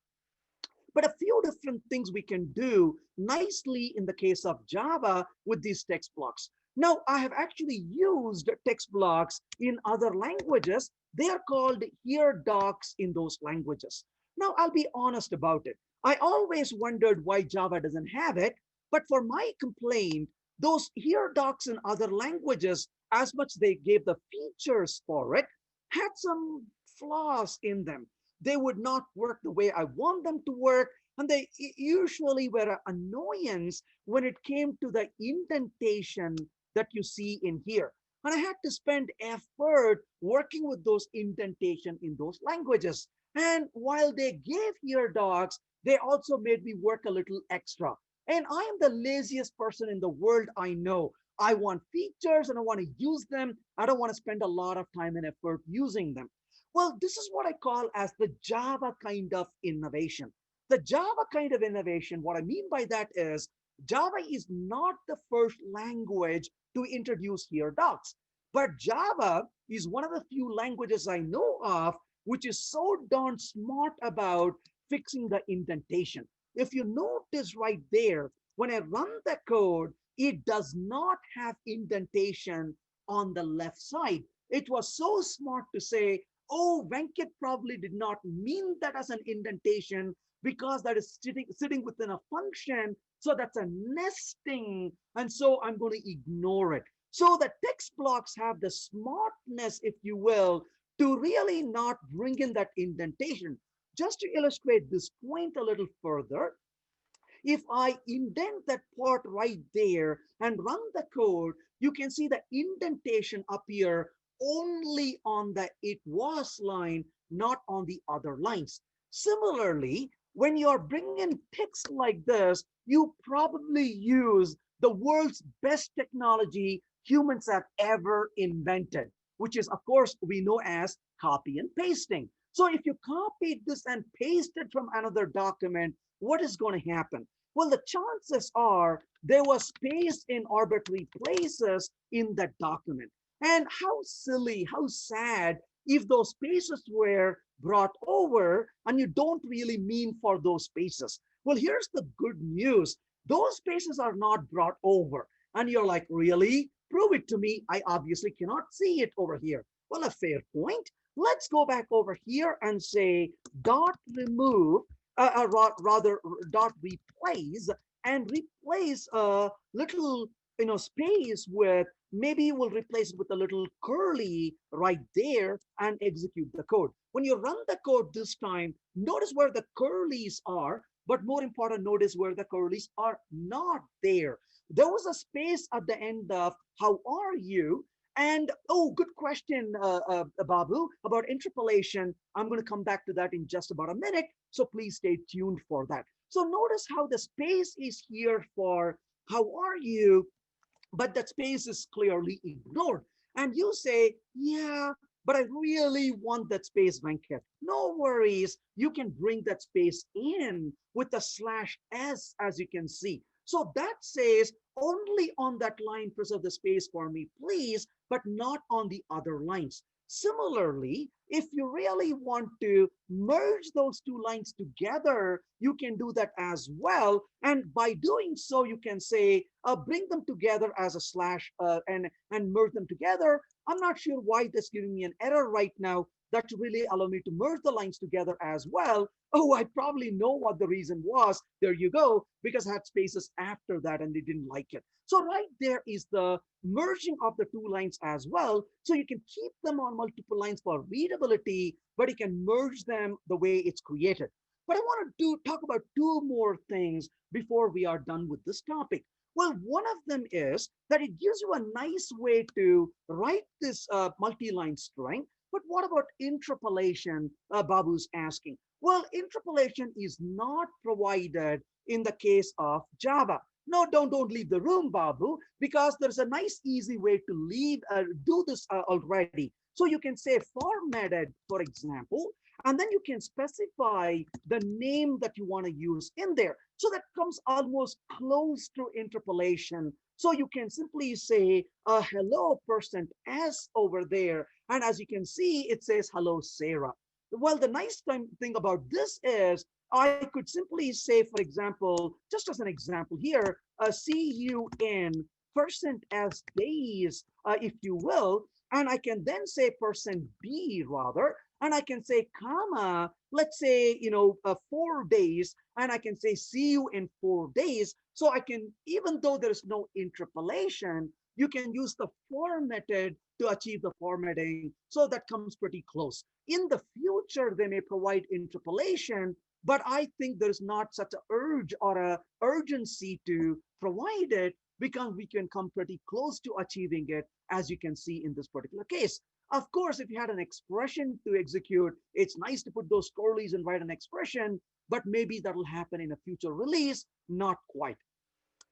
But a few different things we can do nicely in the case of Java with these text blocks. Now, I have actually used text blocks in other languages. They are called here docs in those languages. Now, I'll be honest about it. I always wondered why Java doesn't have it. But for my complaint, those here docs in other languages, as much they gave the features for it, had some flaws in them. They would not work the way I want them to work. And they usually were an annoyance when it came to the indentation that you see in here. And I had to spend effort working with those indentation in those languages. And while they gave here docs, they also made me work a little extra. And I am the laziest person in the world, I know. I want features and I want to use them. I don't want to spend a lot of time and effort using them. Well, this is what I call as the Java kind of innovation. The Java kind of innovation, what I mean by that is Java is not the first language to introduce here docs, but Java is one of the few languages I know of which is so darn smart about fixing the indentation. If you notice right there, when I run the code, it does not have indentation on the left side. It was so smart to say, oh, Venkat probably did not mean that as an indentation because that is sitting within a function. So that's a nesting. And so I'm going to ignore it. So the text blocks have the smartness, if you will, to really not bring in that indentation. Just to illustrate this point a little further, if I indent that part right there and run the code, you can see the indentation appear only on the it was line, not on the other lines. Similarly, when you're bringing in text like this, you probably use the world's best technology humans have ever invented, which is, of course, we know as copy and pasting. So if you copied this and pasted from another document, what is going to happen? Well, the chances are there was space in arbitrary places in that document. And how silly, how sad if those spaces were brought over and you don't really mean for those spaces. Well, here's the good news. Those spaces are not brought over. And you're like, really? Prove it to me. I obviously cannot see it over here. Well, a fair point. Let's go back over here and say dot remove. rather dot replace, and replace a little space with, maybe we'll replace it with a little curly right there and execute the code. When you run the code this time, notice where the curlies are, but more important, notice where the curlies are not there. There was a space at the end of how are you. And oh, good question, Babu, about interpolation. I'm going to come back to that in just about a minute. So please stay tuned for that. So notice how the space is here for how are you, but that space is clearly ignored. And you say, yeah, but I really want that space, Venkat. No worries. You can bring that space in with a /s, as you can see. So that says only on that line, preserve the space for me, please, but not on the other lines. Similarly, if you really want to merge those two lines together, you can do that as well. And by doing so, you can say, bring them together as a slash and merge them together. I'm not sure why that's giving me an error right now. That should really allow me to merge the lines together as well. Oh, I probably know what the reason was. There you go, because I had spaces after that and they didn't like it. So right there is the merging of the two lines as well. So you can keep them on multiple lines for readability, but you can merge them the way it's created. But I want to talk about two more things before we are done with this topic. Well, one of them is that it gives you a nice way to write this multi-line string. But what about interpolation? Babu's asking. Well, interpolation is not provided in the case of Java. No, don't leave the room, Babu, because there's a nice, easy way to do this already. So you can say formatted, for example, and then you can specify the name that you want to use in there. So that comes almost close to interpolation. So you can simply say hello %s over there. And as you can see, it says hello, Sarah. Well, the nice thing about this is I could simply say, for example, just as an example here, see you in %s days, if you will. And I can then say %b rather, and I can say comma, let's say, 4 days, and I can say see you in 4 days. So I can, even though there is no interpolation, you can use the formatted to achieve the formatting. So that comes pretty close. In the future, they may provide interpolation, but I think there's not such an urge or a urgency to provide it, because we can come pretty close to achieving it, as you can see in this particular case. Of course, if you had an expression to execute, it's nice to put those curlies and write an expression, but maybe that'll happen in a future release, not quite.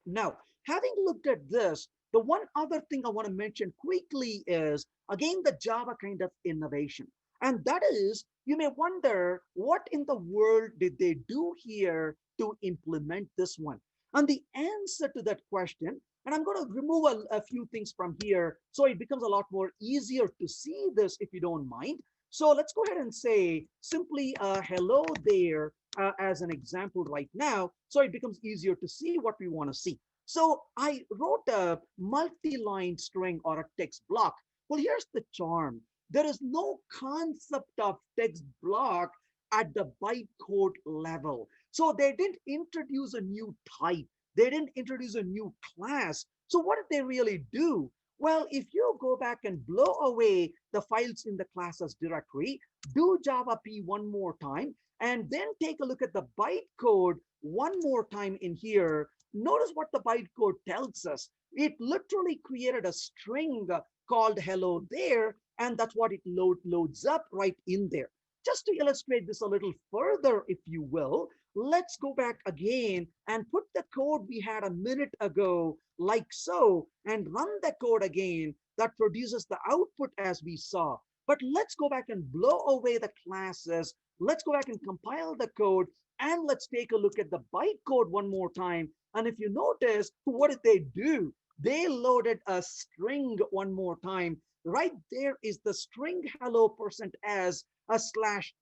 Now, having looked at this, the one other thing I want to mention quickly is, again, the Java kind of innovation. And that is, you may wonder, what in the world did they do here to implement this one? And the answer to that question, and I'm going to remove a few things from here so it becomes a lot more easier to see this, if you don't mind. So let's go ahead and say simply hello there as an example right now, so it becomes easier to see what we want to see. So I wrote a multi-line string or a text block. Well, here's the charm. There is no concept of text block at the bytecode level. So they didn't introduce a new type. They didn't introduce a new class. So what did they really do? Well, if you go back and blow away the files in the classes directory, do Java P one more time, and then take a look at the bytecode one more time in here. Notice what the bytecode tells us. It literally created a string called hello there, and that's what it loads up right in there. Just to illustrate this a little further, if you will, let's go back again and put the code we had a minute ago like so, and run the code again. That produces the output as we saw. But let's go back and blow away the classes. Let's go back and compile the code, and let's take a look at the bytecode one more time. And if you notice, what did they do? They loaded a string one more time. Right there is the string hello %s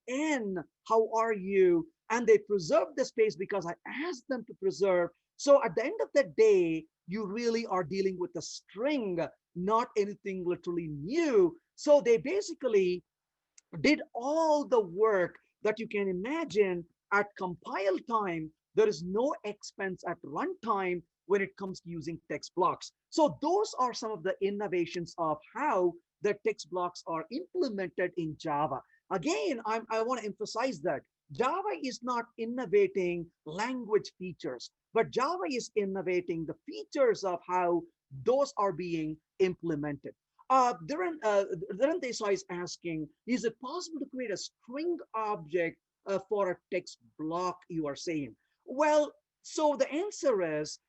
/n. How are you? And they preserved the space because I asked them to preserve. So at the end of the day, you really are dealing with a string, not anything literally new. So they basically did all the work that you can imagine at compile time, there is no expense at runtime when it comes to using text blocks. So those are some of the innovations of how the text blocks are implemented in Java. Again, I want to emphasize that Java is not innovating language features, but Java is innovating the features of how those are being implemented. Dhiren Desai is asking, is it possible to create a string object for a text block, you are saying? Well, so the answer is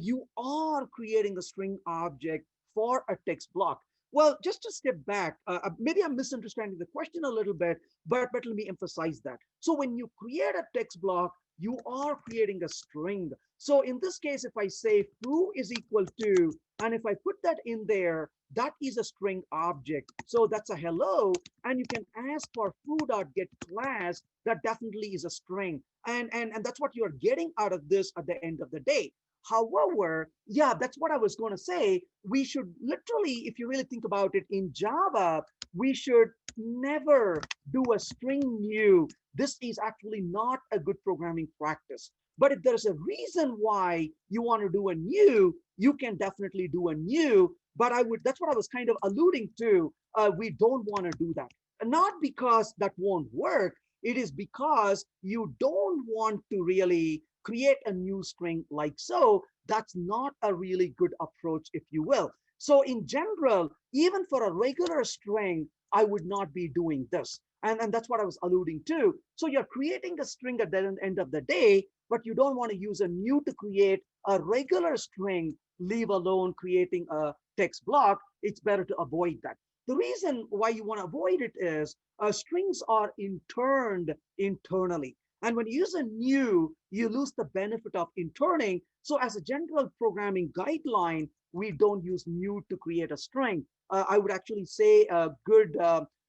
you are creating a string object for a text block. Well, just to step back, maybe I'm misunderstanding the question a little bit, but let me emphasize that. So when you create a text block, you are creating a string. So in this case, if I say foo is equal to, and if I put that in there, that is a string object. So that's a hello, and you can ask for foo.getClass. That definitely is a string. And that's what you're getting out of this at the end of the day. However, yeah, that's what I was going to say. We should literally, if you really think about it in Java, we should never do a string new. This is actually not a good programming practice. But if there's a reason why you want to do a new, you can definitely do a new. But that's what I was kind of alluding to. We don't want to do that. And not because that won't work. It is because you don't want to really create a new string like so. That's not a really good approach, if you will. So in general, even for a regular string, I would not be doing this. And that's what I was alluding to. So you're creating a string at the end of the day, but you don't want to use a new to create a regular string, leave alone creating a text block. It's better to avoid that. The reason why you want to avoid it is strings are interned internally. And when you use a new, you lose the benefit of interning. So as a general programming guideline, we don't use new to create a string. I would actually say a good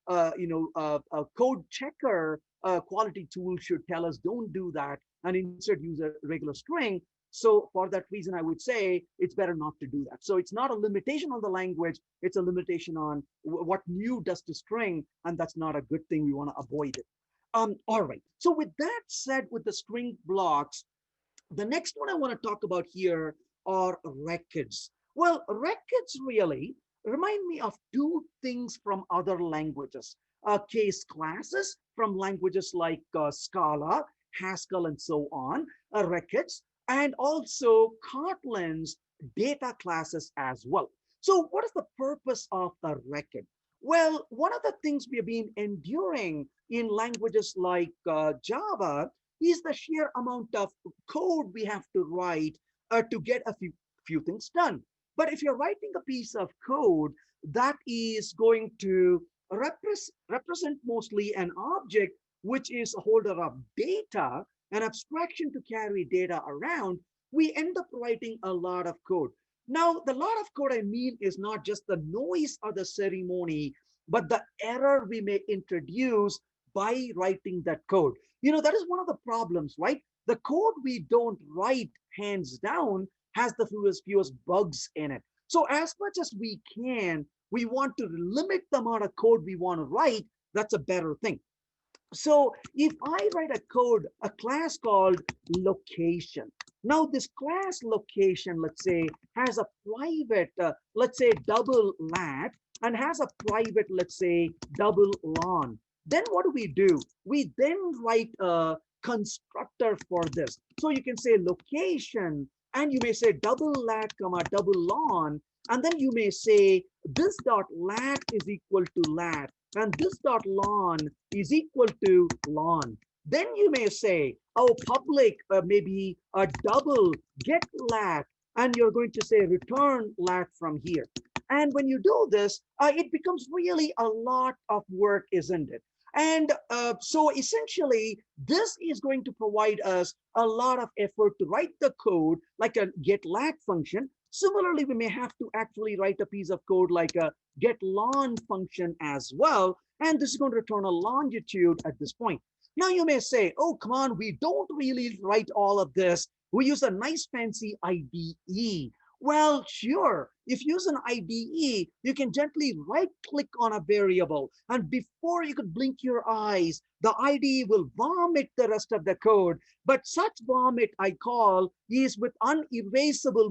code checker quality tool should tell us don't do that and instead use a regular string. So for that reason, I would say it's better not to do that. So it's not a limitation on the language. It's a limitation on what new does to string. And that's not a good thing. We want to avoid it. All right. So with that said, with the string blocks, the next one I want to talk about here are records. Well, records really remind me of two things from other languages. Case classes from languages like Scala, Haskell, and so on, records, and also Kotlin's data classes as well. So what is the purpose of a record? Well, one of the things we have been enduring in languages like Java is the sheer amount of code we have to write to get a few things done. But if you're writing a piece of code that is going to represent mostly an object, which is a holder of data, an abstraction to carry data around, we end up writing a lot of code. Now, the lot of code I mean is not just the noise or the ceremony, but the error we may introduce by writing that code. You know, that is one of the problems, right? The code we don't write, hands down, has the fewest bugs in it. So as much as we can, we want to limit the amount of code we want to write. That's a better thing. So if I write a code, a class called location. Now this class location, let's say, has a private, let's say double lat, and has a private, let's say double lon. Then what do? We then write a constructor for this. So you can say location, and you may say double lat, comma, double lon, and then you may say this dot lat is equal to lat, and this dot lon is equal to lon. Then you may say, oh, public maybe a double get lat, and you're going to say return lat from here. And when you do this, it becomes really a lot of work, isn't it? And so essentially, this is going to provide us a lot of effort to write the code like a get lat function. Similarly, we may have to actually write a piece of code like a get lon function as well. And this is going to return a longitude at this point. Now you may say, oh, come on, we don't really write all of this. We use a nice fancy IDE. Well, sure, if you use an IDE, you can gently right click on a variable. And before you could blink your eyes, the IDE will vomit the rest of the code. But such vomit I call is with unerasable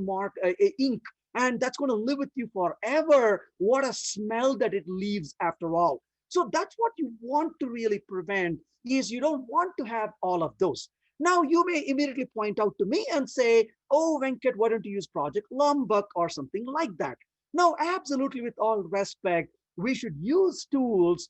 ink. And that's going to live with you forever. What a smell that it leaves after all. So that's what you want to really prevent, is you don't want to have all of those. Now you may immediately point out to me and say, oh, Venkat, why don't you use Project Lombok or something like that? No, absolutely, with all respect, we should use tools,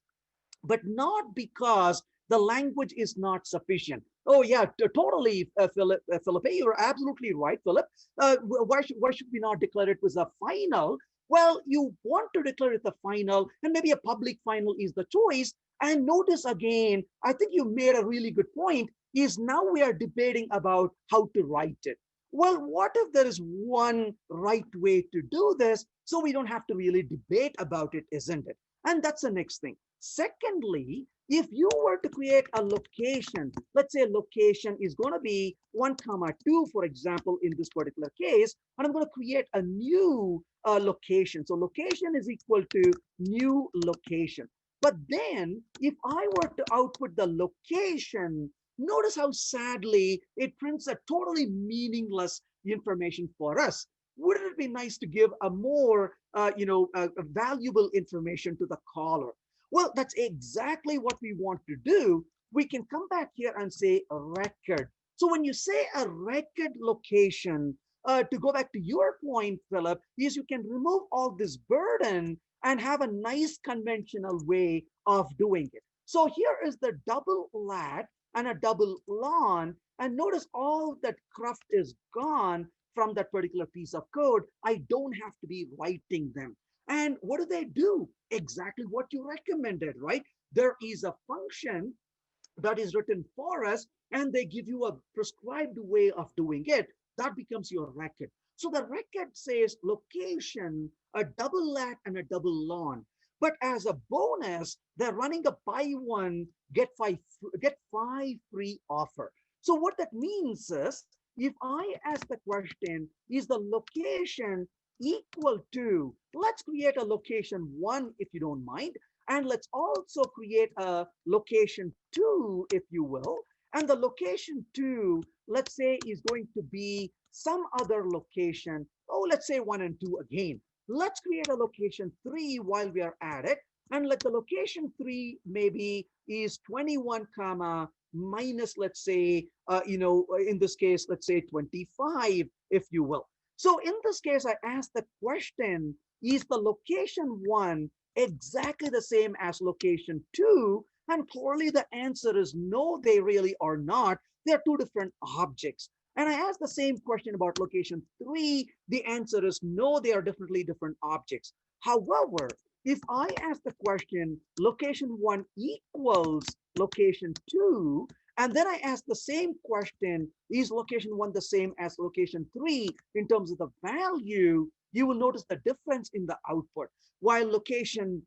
but not because the language is not sufficient. Oh yeah, totally, Philip. You're absolutely right, Philip. Why should we not declare it as a final? Well, you want to declare it the final, and maybe a public final is the choice. And notice again, I think you made a really good point, is now we are debating about how to write it. Well, what if there is one right way to do this, so we don't have to really debate about it, isn't it? And that's the next thing. Secondly, if you were to create a location, let's say a location is going to be 1, 2, for example, in this particular case, and I'm going to create a new location. So location is equal to new location. But then if I were to output the location, notice how sadly it prints a totally meaningless information for us. Wouldn't it be nice to give a more valuable information to the caller? Well, that's exactly what we want to do. We can come back here and say a record. So when you say a record location, to go back to your point, Philip, is you can remove all this burden and have a nice conventional way of doing it. So here is the double lat and a double lon, and notice all that cruft is gone from that particular piece of code. I don't have to be writing them. And what do they do? Exactly what you recommended, right? There is a function that is written for us, and they give you a prescribed way of doing it. That becomes your record. So the record says location, a double lat and a double lon. But as a bonus, they're running a buy one, get five free offer. So what that means is, if I ask the question, is the location equal to, let's create a location 1, if you don't mind, and let's also create a location 2, if you will. And the location 2, let's say, is going to be some other location. Oh, let's say 1 and 2 again. Let's create a location 3 while we are at it. And let the location 3 maybe is 21 comma minus, let's say, in this case, let's say 25, if you will. So in this case, I asked the question, is the location 1 exactly the same as location 2? And clearly the answer is no, they really are not. They're 2 different objects. And I asked the same question about location 3. The answer is no, they are definitely different objects. However, if I ask the question, location 1 equals location 2, and then I ask the same question, is location 1 the same as location 3 in terms of the value, you will notice the difference in the output. While location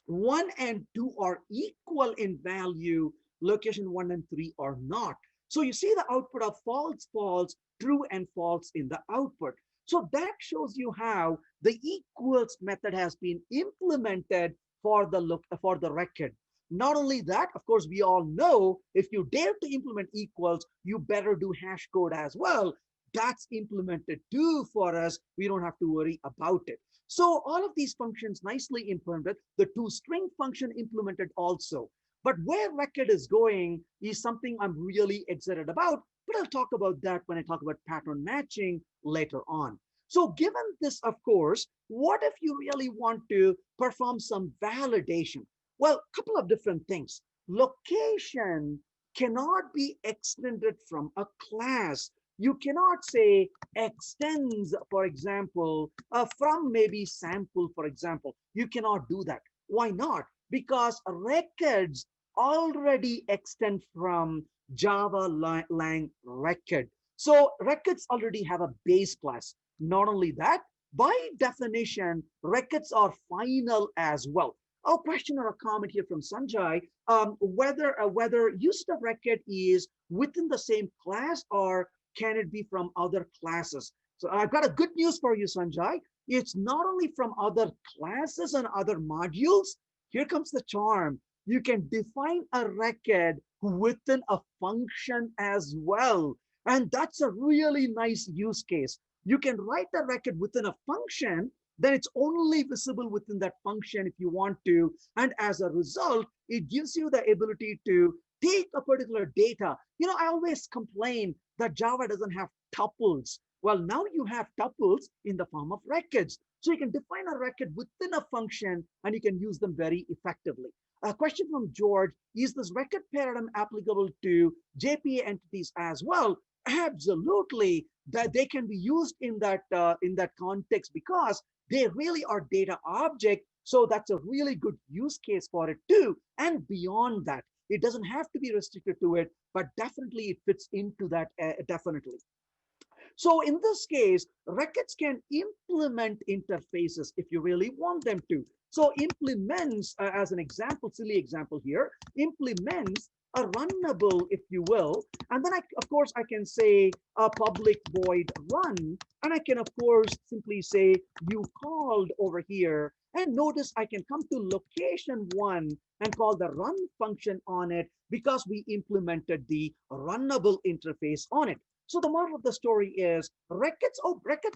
1 and 2 are equal in value, location 1 and 3 are not. So you see the output of false, false, true, and false in the output. So that shows you how the equals method has been implemented for the record. Not only that, of course, we all know if you dare to implement equals, you better do hash code as well. That's implemented too for us. We don't have to worry about it. So all of these functions nicely implemented, the toString function implemented also. But where record is going is something I'm really excited about, but I'll talk about that when I talk about pattern matching later on. So given this, of course, what if you really want to perform some validation? Well, a couple of different things. Location cannot be extended from a class. You cannot say extends, for example, from maybe sample, for example. You cannot do that. Why not? Because records already extend from Java lang record. So records already have a base class. Not only that, by definition, records are final as well. A question or a comment here from Sanjay, whether use of record is within the same class or can it be from other classes? So I've got a good news for you, Sanjay. It's not only from other classes and other modules. Here comes the charm. You can define a record within a function as well. And that's a really nice use case. You can write a record within a function, then it's only visible within that function if you want to. And as a result, it gives you the ability to take a particular data. I always complain that Java doesn't have tuples. Well, now you have tuples in the form of records. So you can define a record within a function and you can use them very effectively. A question from George, is this record paradigm applicable to JPA entities as well? Absolutely, that they can be used in that context because they really are data object. So that's a really good use case for it too. And beyond that, it doesn't have to be restricted to it, but definitely it fits into that definitely. So in this case, records can implement interfaces if you really want them to. So implements, as an example, silly example here, implements a runnable, if you will. And then, of course, I can say a public void run. And I can, of course, simply say you called over here. And notice I can come to location 1 and call the run function on it because we implemented the runnable interface on it. So the moral of the story is records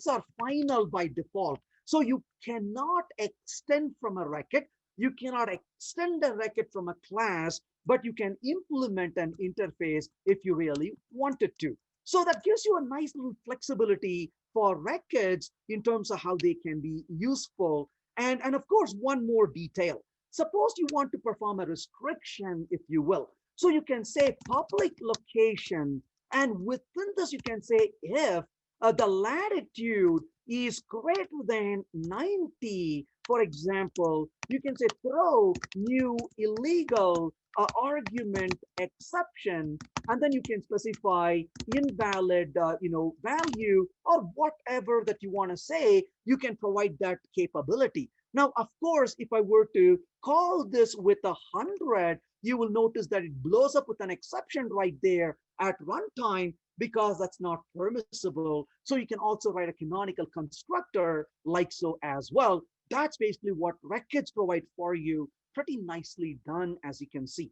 are final by default. So you cannot extend from a record. You cannot extend a record from a class, but you can implement an interface if you really wanted to. So that gives you a nice little flexibility for records in terms of how they can be useful. And of course, one more detail. Suppose you want to perform a restriction, if you will. So you can say public location. And within this, you can say if the latitude is greater than 90, for example, you can say throw new illegal argument exception, and then you can specify invalid, value or whatever that you want to say. You can provide that capability. Now, of course, if I were to call this with 100, you will notice that it blows up with an exception right there at runtime because that's not permissible. So you can also write a canonical constructor like so as well. That's basically what records provide for you. Pretty nicely done, as you can see.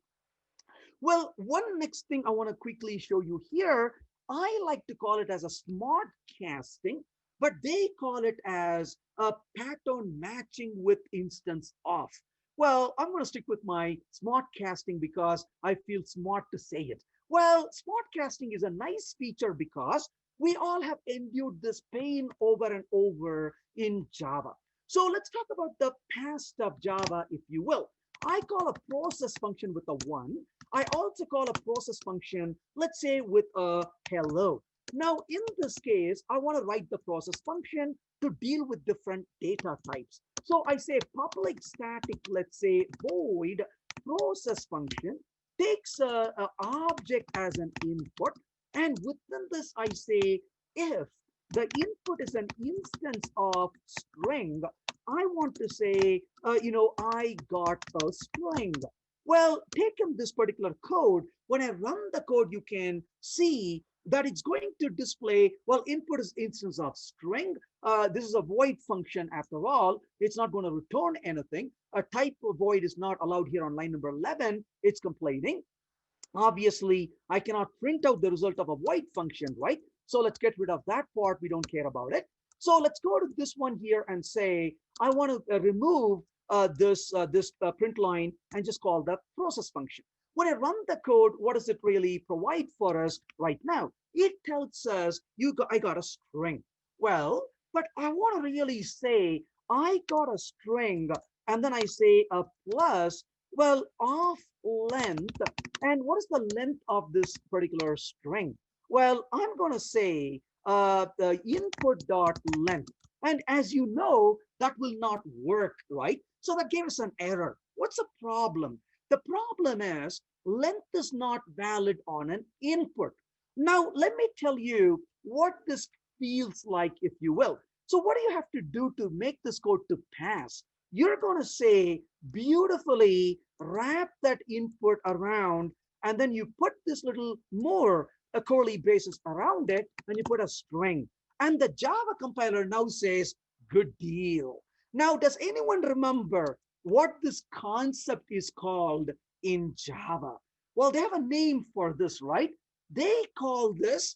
Well, one next thing I want to quickly show you here, I like to call it as a smart casting, but they call it as a pattern matching with instance of. Well, I'm going to stick with my smart casting because I feel smart to say it. Well, smart casting is a nice feature because we all have endured this pain over and over in Java. So let's talk about the past of Java, if you will. I call a process function with a 1. I also call a process function, let's say, with a hello. Now, in this case, I want to write the process function to deal with different data types. So I say public static, let's say, void process function takes an object as an input. And within this, I say, if the input is an instance of string, I want to say, I got a string. Well, taking this particular code, when I run the code, you can see that it's going to display, well, input is instance of string. This is a void function after all. It's not going to return anything. A type of void is not allowed here on line number 11. It's complaining. Obviously, I cannot print out the result of a void function, right? So let's get rid of that part. We don't care about it. So let's go to this one here and say, I want to remove this print line and just call that process function. When I run the code, what does it really provide for us right now? It tells us I got a string. Well, but I want to really say I got a string, and then I say a plus, well, of length. And what is the length of this particular string? Well, I'm going to say the input dot length. And as you know, that will not work, right? So that gave us an error. What's the problem? The problem is length is not valid on an input. Now, let me tell you what this feels like, if you will. So what do you have to do to make this code to pass? You're going to say beautifully wrap that input around, and then you put this little more curly braces around it, and you put a string. And the Java compiler now says, Good deal. Now, does anyone remember what this concept is called in Java? Well, they have a name for this, right? They call this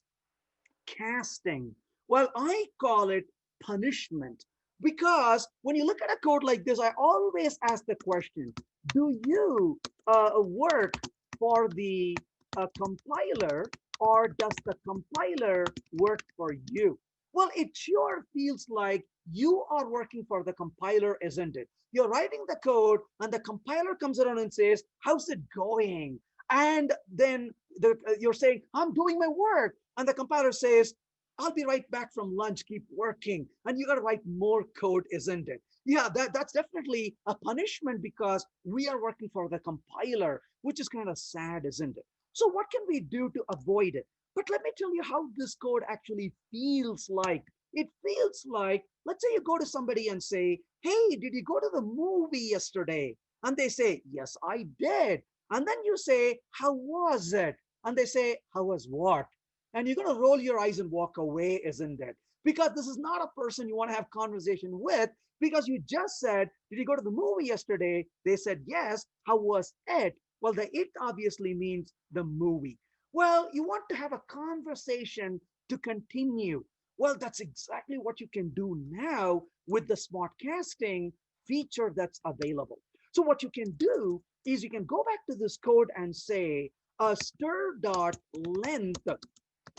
casting. Well, I call it punishment because when you look at a code like this, I always ask the question, do you work for the compiler, or does the compiler work for you? Well, it sure feels like you are working for the compiler, isn't it? You're writing the code and the compiler comes around and says, how's it going? And then you're saying, I'm doing my work. And the compiler says, I'll be right back from lunch, keep working. And you got to write more code, isn't it? Yeah, that's definitely a punishment because we are working for the compiler, which is kind of sad, isn't it? So what can we do to avoid it? But let me tell you how this code actually feels like. It feels like, let's say you go to somebody and say, hey, did you go to the movie yesterday? And they say, yes, I did. And then you say, how was it? And they say, how was what? And you're going to roll your eyes and walk away, isn't it? Because this is not a person you want to have conversation with, because you just said, did you go to the movie yesterday? They said, yes. How was it? Well, the it obviously means the movie. Well, you want to have a conversation to continue. Well, that's exactly what you can do now with the smart casting feature that's available. So what you can do is you can go back to this code and say stir.length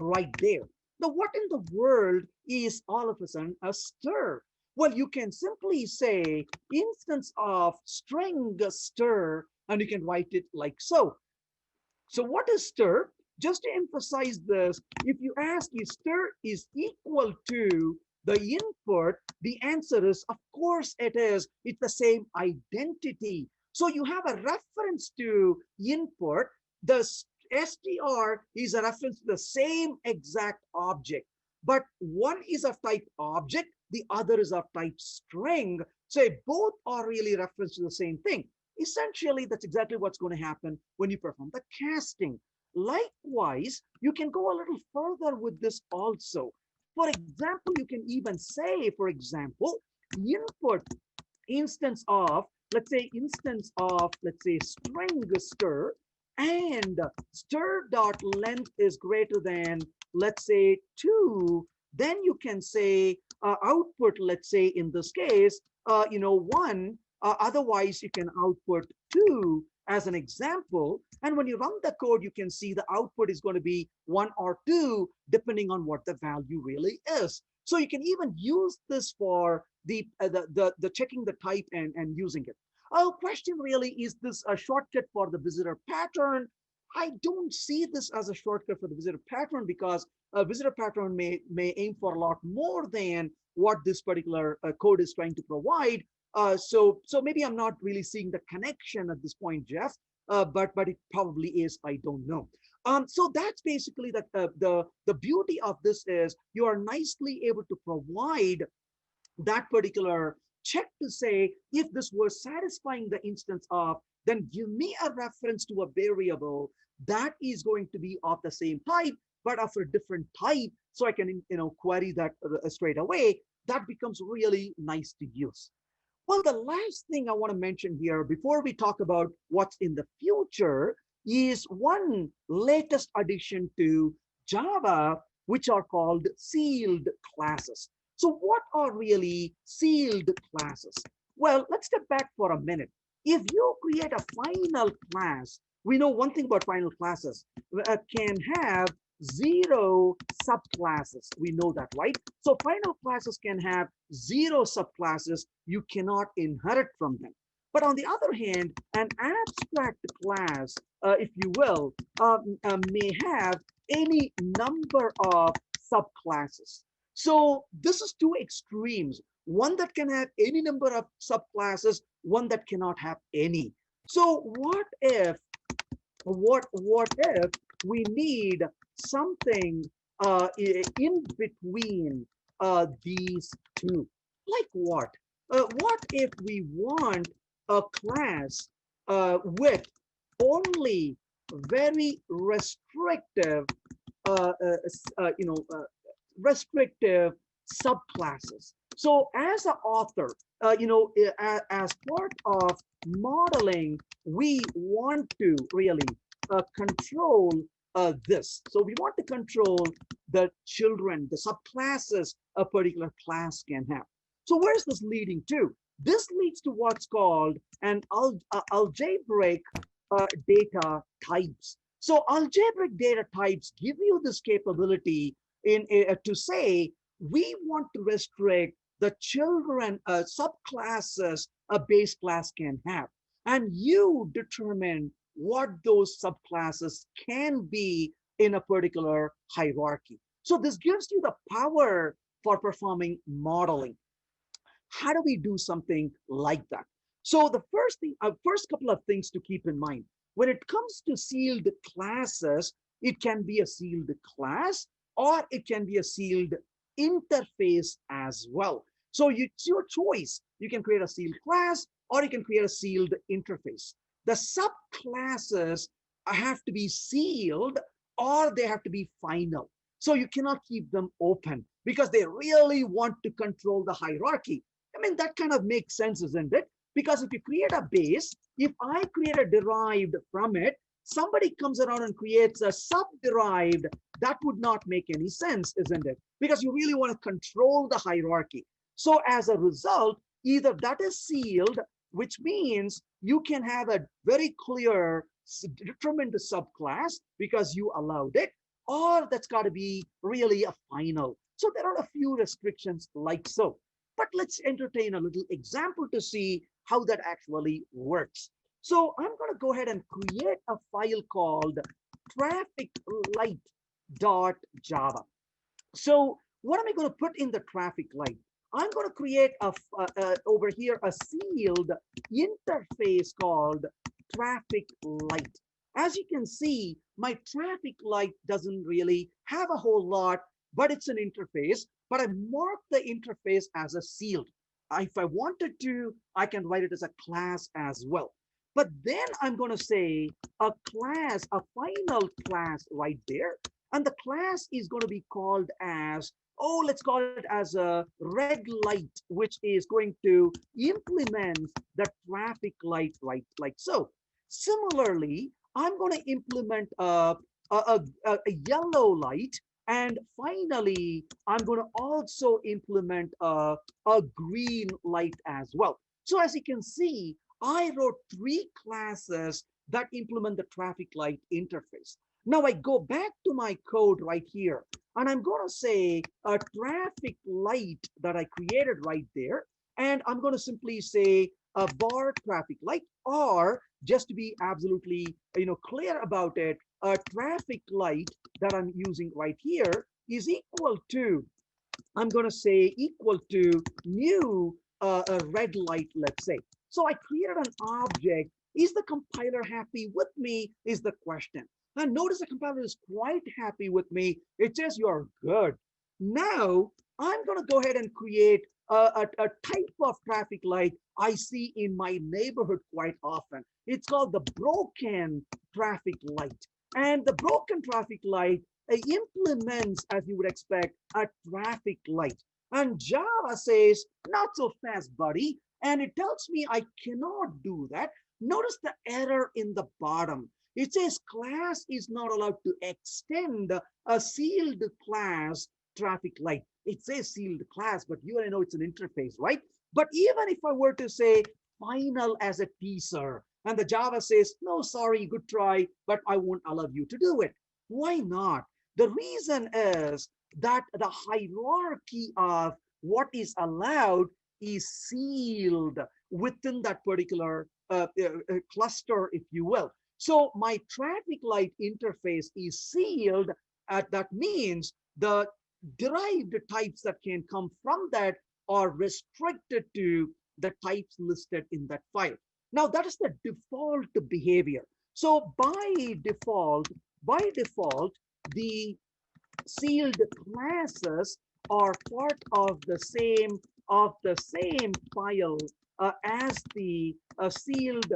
right there. Now, what in the world is all of a sudden a stir? Well, you can simply say instance of string stir, and you can write it like so. So what is stir? Just to emphasize this, if you ask if stir is equal to the input, the answer is, of course it is. It's the same identity. So you have a reference to input. The str is a reference to the same exact object, but one is of type object, the other is of type string. So both are really reference to the same thing. Essentially, that's exactly what's going to happen when you perform the casting. Likewise, you can go a little further with this also. For example, you can even say, for example, input instance of, let's say string stir, and stir.length is greater than, let's say 2, then you can say output, let's say in this case, 1, otherwise you can output 2 as an example. And when you run the code, you can see the output is going to be 1 or 2, depending on what the value really is. So you can even use this for the checking the type and using it. Our question really, is this a shortcut for the visitor pattern? I don't see this as a shortcut for the visitor pattern, because a visitor pattern may aim for a lot more than what this particular code is trying to provide. So maybe I'm not really seeing the connection at this point, Jeff, but it probably is. I don't know. So that's basically the beauty of this is you are nicely able to provide that particular check to say, if this was satisfying the instance of, then give me a reference to a variable that is going to be of the same type, but of a different type, so I can query that straight away. That becomes really nice to use. Well, the last thing I want to mention here before we talk about what's in the future is one latest addition to Java, which are called sealed classes. So what are really sealed classes? Well, let's step back for a minute. If you create a final class, we know one thing about final classes, can have 0 subclasses. We know that, right? So final classes can have 0 subclasses. You cannot inherit from them. But on the other hand, an abstract class, if you will, may have any number of subclasses. So this is two extremes, one that can have any number of subclasses, one that cannot have any. So what if we need something in between these two? Like what? What if we want a class with only very restrictive, restrictive subclasses? So as an author, as part of modeling, we want to really control this. So we want to control the children, the subclasses a particular class can have. So where's this leading to? This leads to what's called an algebraic data types. So algebraic data types give you this capability to say, we want to restrict the children subclasses a base class can have. And you determine what those subclasses can be in a particular hierarchy. So this gives you the power for performing modeling. How do we do something like that? So the first couple of things to keep in mind, when it comes to sealed classes, it can be a sealed class or it can be a sealed interface as well. So it's your choice. You can create a sealed class or you can create a sealed interface. The subclasses have to be sealed or they have to be final. So you cannot keep them open because they really want to control the hierarchy. I mean, that kind of makes sense, isn't it? Because if you create a base, if I create a derived from it, somebody comes around and creates a sub-derived, that would not make any sense, isn't it? Because you really want to control the hierarchy. So as a result, either that is sealed, which means you can have a very clear determined subclass because you allowed it, or that's got to be really a final. So there are a few restrictions like so. But let's entertain a little example to see how that actually works. So I'm going to go ahead and create a file called traffic_light.java. So what am I going to put in the traffic light? I'm going to create over here a sealed interface called traffic light. As you can see, my traffic light doesn't really have a whole lot, but it's an interface. But I marked the interface as a sealed. If I wanted to, I can write it as a class as well. But then I'm going to say a class, a final class right there. And the class is going to be called as, oh, let's call it as a red light, which is going to implement the traffic light right like so. Similarly, I'm going to implement a yellow light. And finally, I'm going to also implement a green light as well. So as you can see, I wrote 3 classes that implement the traffic light interface. Now I go back to my code right here, and I'm going to say a traffic light that I created right there. And I'm going to simply say a bar traffic light, or just to be absolutely clear about it, a traffic light that I'm using right here is equal to, I'm going to say equal to new a red light, let's say. So I created an object. Is the compiler happy with me is the question. And notice the compiler is quite happy with me. It says you're good. Now I'm going to go ahead and create a type of traffic light I see in my neighborhood quite often. It's called the broken traffic light. And the broken traffic light implements, as you would expect, a traffic light. And Java says, not so fast, buddy. And it tells me I cannot do that. Notice the error in the bottom. It says class is not allowed to extend a sealed class traffic light. It says sealed class, but you already know it's an interface, right? But even if I were to say final as a teaser, and the Java says, no, sorry, good try, but I won't allow you to do it. Why not? The reason is that the hierarchy of what is allowed is sealed within that particular cluster, if you will. So my traffic light interface is sealed. That means the derived types that can come from that are restricted to the types listed in that file. Now that is the default behavior. So by default, the sealed classes are part of the same file as the sealed.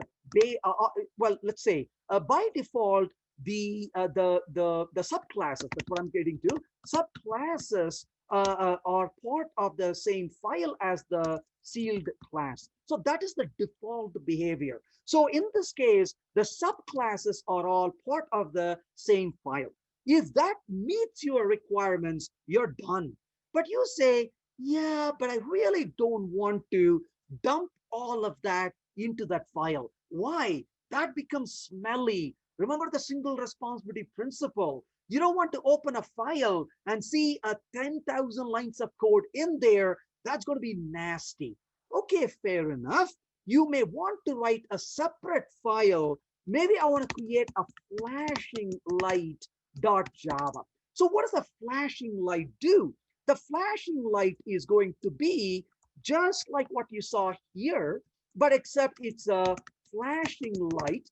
Well, let's say by default the subclasses. That's what I'm getting to. Subclasses are part of the same file as the sealed class. So that is the default behavior. So in this case, the subclasses are all part of the same file. If that meets your requirements, you're done. But you say, yeah, but I really don't want to dump all of that into that file. Why? That becomes smelly. Remember the single responsibility principle. You don't want to open a file and see a 10,000 lines of code in there. That's going to be nasty. Okay, fair enough. You may want to write a separate file. Maybe I want to create a flashing light.java. So what does a flashing light do? The flashing light is going to be just like what you saw here, but except it's a flashing light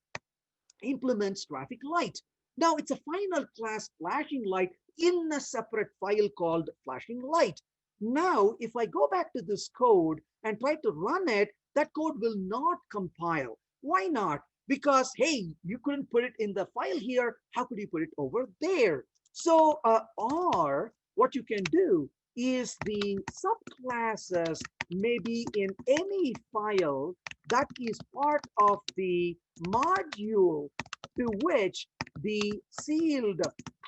implements traffic light. Now it's a final class flashing light in a separate file called flashing light. Now, if I go back to this code and try to run it, that code will not compile. Why not? Because, hey, you couldn't put it in the file here. How could you put it over there? So, or what you can do is the subclasses may be in any file that is part of the module to which the sealed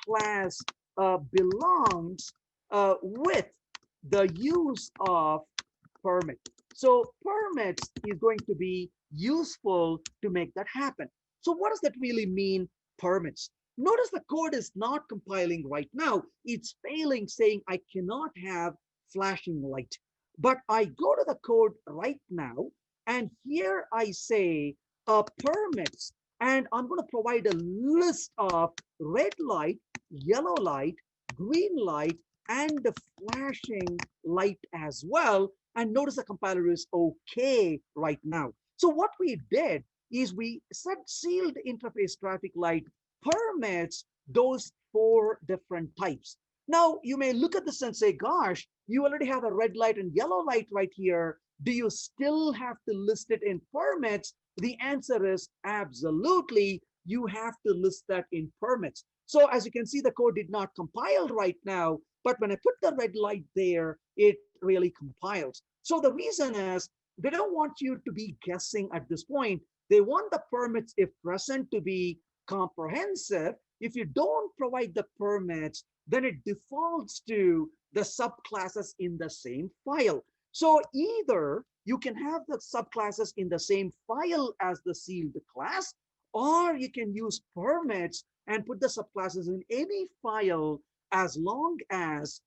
class belongs with the use of permit. So permits is going to be useful to make that happen. So what does that really mean, permits? Notice the code is not compiling right now. It's failing, saying I cannot have flashing light. But I go to the code right now, and here I say permits, and I'm going to provide a list of red light, yellow light, green light, and the flashing light as well. And notice the compiler is okay right now. So what we did is we set sealed interface traffic light permits those 4 different types. Now, you may look at this and say, gosh, you already have a red light and yellow light right here. Do you still have to list it in permits? The answer is absolutely. You have to list that in permits. So as you can see, the code did not compile right now, but when I put the red light there, it really compiles. So the reason is they don't want you to be guessing at this point. They want the permits, if present, to be comprehensive. If you don't provide the permits, then it defaults to the subclasses in the same file. So either you can have the subclasses in the same file as the sealed class, or you can use permits and put the subclasses in any file as long as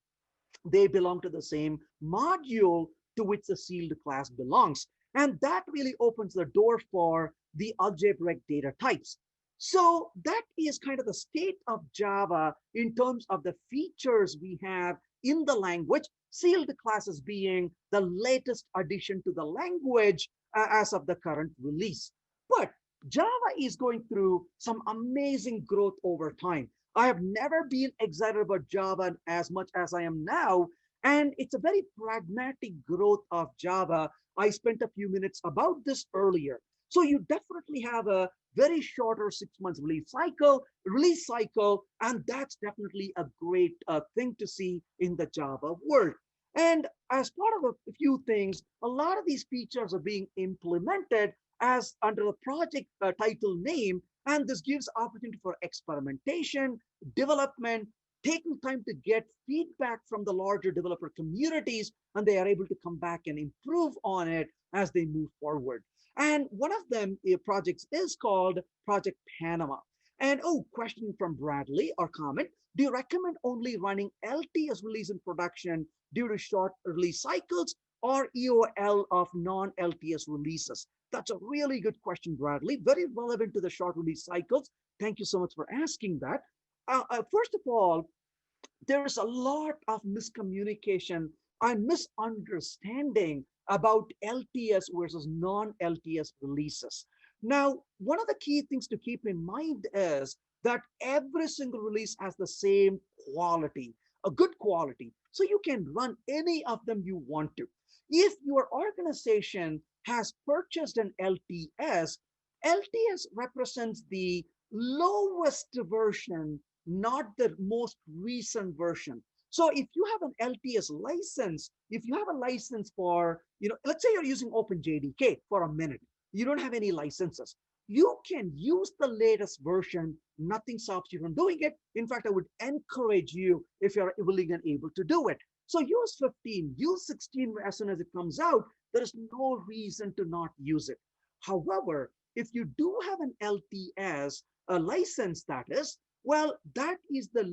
they belong to the same module to which the sealed class belongs. And that really opens the door for the algebraic data types. So that is kind of the state of Java in terms of the features we have in the language, sealed classes being the latest addition to the language as of the current release. But Java is going through some amazing growth over time. I have never been excited about Java as much as I am now. And it's a very pragmatic growth of Java. I spent a few minutes about this earlier. So you definitely have a very shorter 6 months release cycle, and that's definitely a great thing to see in the Java world. And as part of a few things, a lot of these features are being implemented as under the project title name, and this gives opportunity for experimentation, development, taking time to get feedback from the larger developer communities, and they are able to come back and improve on it as they move forward. And one of them projects is called Project Panama. And question from Bradley or comment, do you recommend only running LTS release in production due to short release cycles or EOL of non-LTS releases? That's a really good question, Bradley. Very relevant to the short release cycles. Thank you so much for asking that. First of all, there is a lot of miscommunication and misunderstanding about LTS versus non-LTS releases. Now, one of the key things to keep in mind is that every single release has the same quality, a good quality. So you can run any of them you want to. If your organization has purchased an LTS, LTS represents the lowest version, not the most recent version. So if you have an LTS license, if you have a license for, let's say you're using OpenJDK for a minute, you don't have any licenses. You can use the latest version. Nothing stops you from doing it. In fact, I would encourage you if you're willing and able to do it. So use 15, use 16 as soon as it comes out. There is no reason to not use it. However, if you do have an LTS, a license that is, well, that is the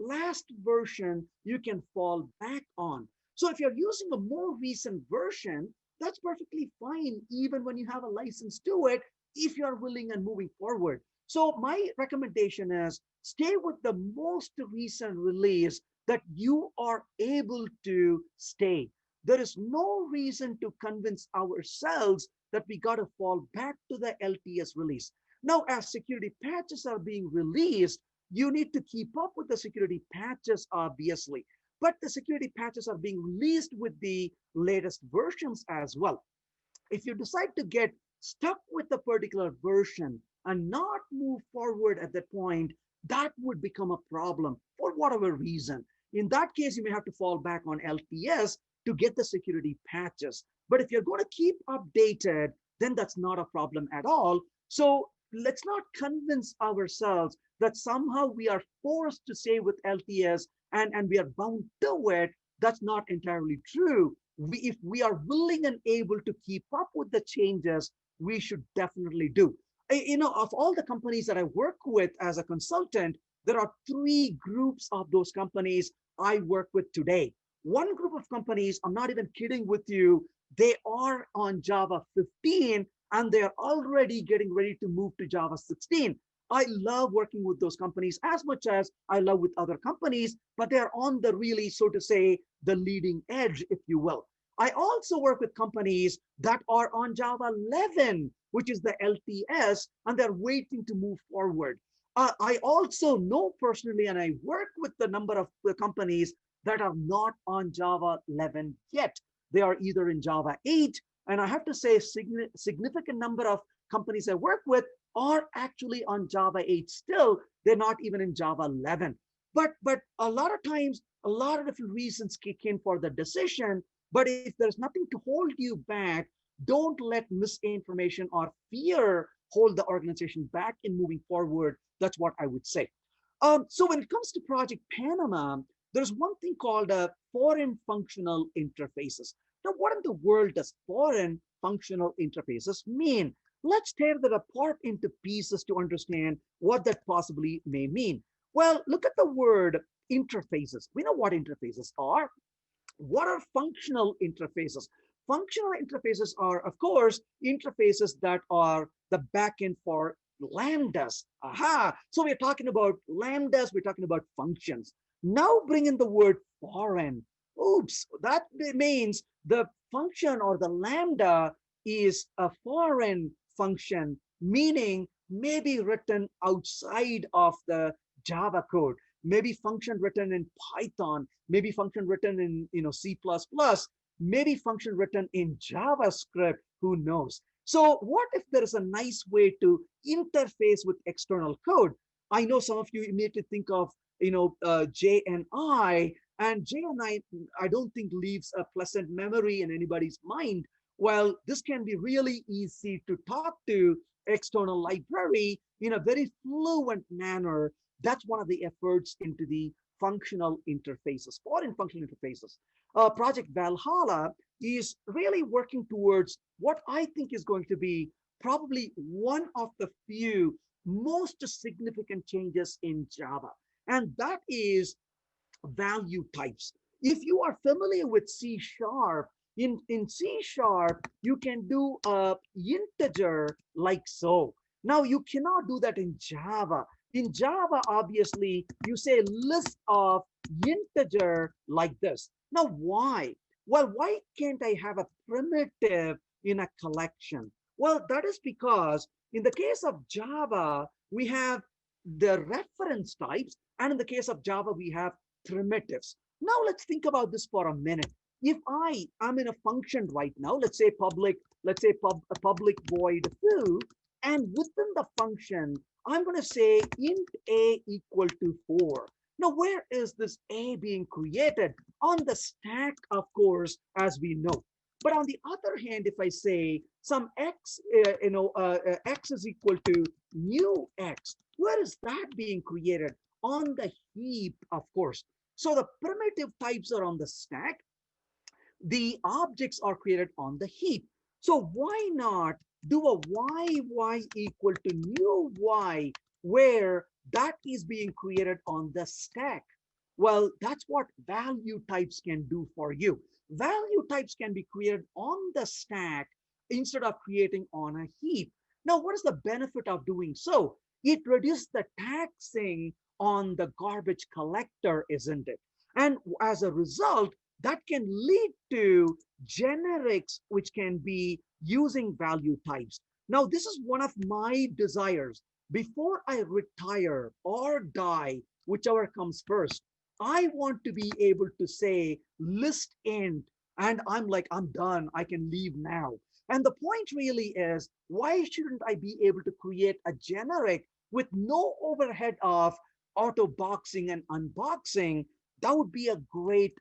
last version you can fall back on. So if you're using a more recent version, that's perfectly fine, even when you have a license to it, if you're willing and moving forward. So my recommendation is stay with the most recent release that you are able to stay. There is no reason to convince ourselves that we got to fall back to the LTS release. Now, as security patches are being released, you need to keep up with the security patches, obviously. But the security patches are being released with the latest versions as well. If you decide to get stuck with a particular version and not move forward at that point, that would become a problem for whatever reason. In that case, you may have to fall back on LTS to get the security patches. But if you're going to keep updated, then that's not a problem at all. So let's not convince ourselves that somehow we are forced to stay with LTS and we are bound to it. That's not entirely true. If we are willing and able to keep up with the changes, we should definitely do. Of all the companies that I work with as a consultant, there are 3 groups of those companies I work with today. One group of companies, I'm not even kidding with you, they are on Java 15 and they're already getting ready to move to Java 16. I love working with those companies as much as I love with other companies, but they're on the really, so to say, the leading edge, if you will. I also work with companies that are on Java 11, which is the LTS, and they're waiting to move forward. I also know personally, and I work with the number of companies that are not on Java 11 yet. They are either in Java 8, and I have to say a significant number of companies I work with are actually on Java 8 still. They're not even in Java 11. But a lot of times, a lot of different reasons kick in for the decision. But if there's nothing to hold you back, don't let misinformation or fear hold the organization back in moving forward. That's what I would say. So when it comes to Project Panama, there's one thing called foreign functional interfaces. Now, what in the world does foreign functional interfaces mean? Let's tear that apart into pieces to understand what that possibly may mean. Well, look at the word interfaces. We know what interfaces are. What are functional interfaces? Functional interfaces are, of course, interfaces that are the backend for lambdas. Aha! So we're talking about lambdas, we're talking about functions. Now bring in the word foreign. Oops, that means the function or the lambda is a foreign function, meaning maybe written outside of the Java code, maybe function written in Python, maybe function written in C++, maybe function written in JavaScript, who knows? So what if there is a nice way to interface with external code? I know some of you immediately think of JNI, and JNI I don't think leaves a pleasant memory in anybody's mind. Well, this can be really easy to talk to external library in a very fluent manner. That's one of the efforts into the functional interfaces, foreign functional interfaces. Project Valhalla is really working towards what I think is going to be probably one of the few most significant changes in Java, and that is value types. If you are familiar with C#, in C#, you can do a integer like so. Now, you cannot do that in Java. In Java, obviously, you say list of integer like this. Now, why? Well, why can't I have a primitive in a collection? Well, that is because in the case of Java, we have the reference types, and in the case of Java, we have primitives. Now, let's think about this for a minute. If I am in a function right now, let's say public void foo, and within the function, I'm going to say int a equal to 4. Now, where is this A being created? On the stack, of course, as we know. But on the other hand, if I say some x, x is equal to new x, where is that being created? On the heap, of course. So the primitive types are on the stack. The objects are created on the heap. So why not do a y equal to new y, where that is being created on the stack? Well, that's what value types can do for you. Value types can be created on the stack instead of creating on a heap. Now, what is the benefit of doing so? It reduces the taxing on the garbage collector, isn't it? And as a result, that can lead to generics, which can be using value types. Now, this is one of my desires. Before I retire or die, whichever comes first, I want to be able to say list int, and I'm like, I'm done. I can leave now. And the point really is, why shouldn't I be able to create a generic with no overhead of auto boxing and unboxing? That would be a great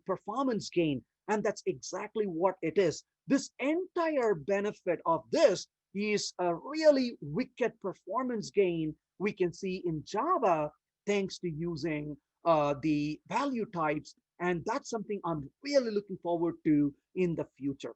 performance gain. And that's exactly what it is. This entire benefit of this is a really wicked performance gain we can see in Java, thanks to using the value types. And that's something I'm really looking forward to in the future.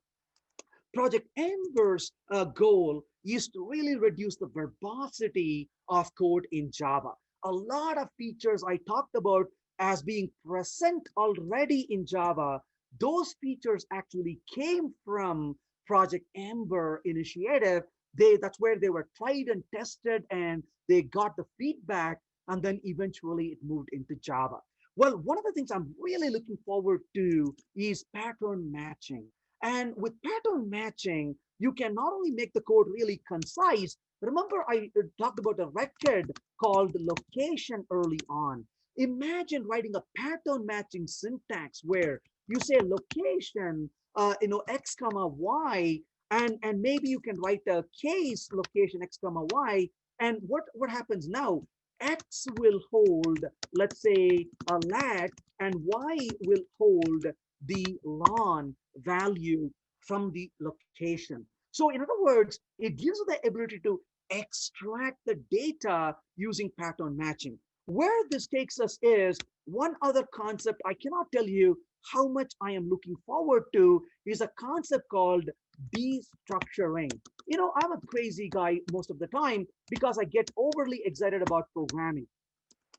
Project Ember's goal is to really reduce the verbosity of code in Java. A lot of features I talked about as being present already in Java, those features actually came from Project Ember initiative. That's where they were tried and tested, and they got the feedback, and then eventually it moved into Java. Well, one of the things I'm really looking forward to is pattern matching. And with pattern matching, you can not only make the code really concise. Remember, I talked about a record called location early on. Imagine writing a pattern matching syntax where you say location, x comma y, and maybe you can write a case location x comma y. And what happens now? X will hold, let's say, a lat, and y will hold the lawn value from the location. So in other words, it gives you the ability to extract the data using pattern matching. Where this takes us is one other concept I cannot tell you how much I am looking forward to is a concept called destructuring. I'm a crazy guy most of the time because I get overly excited about programming.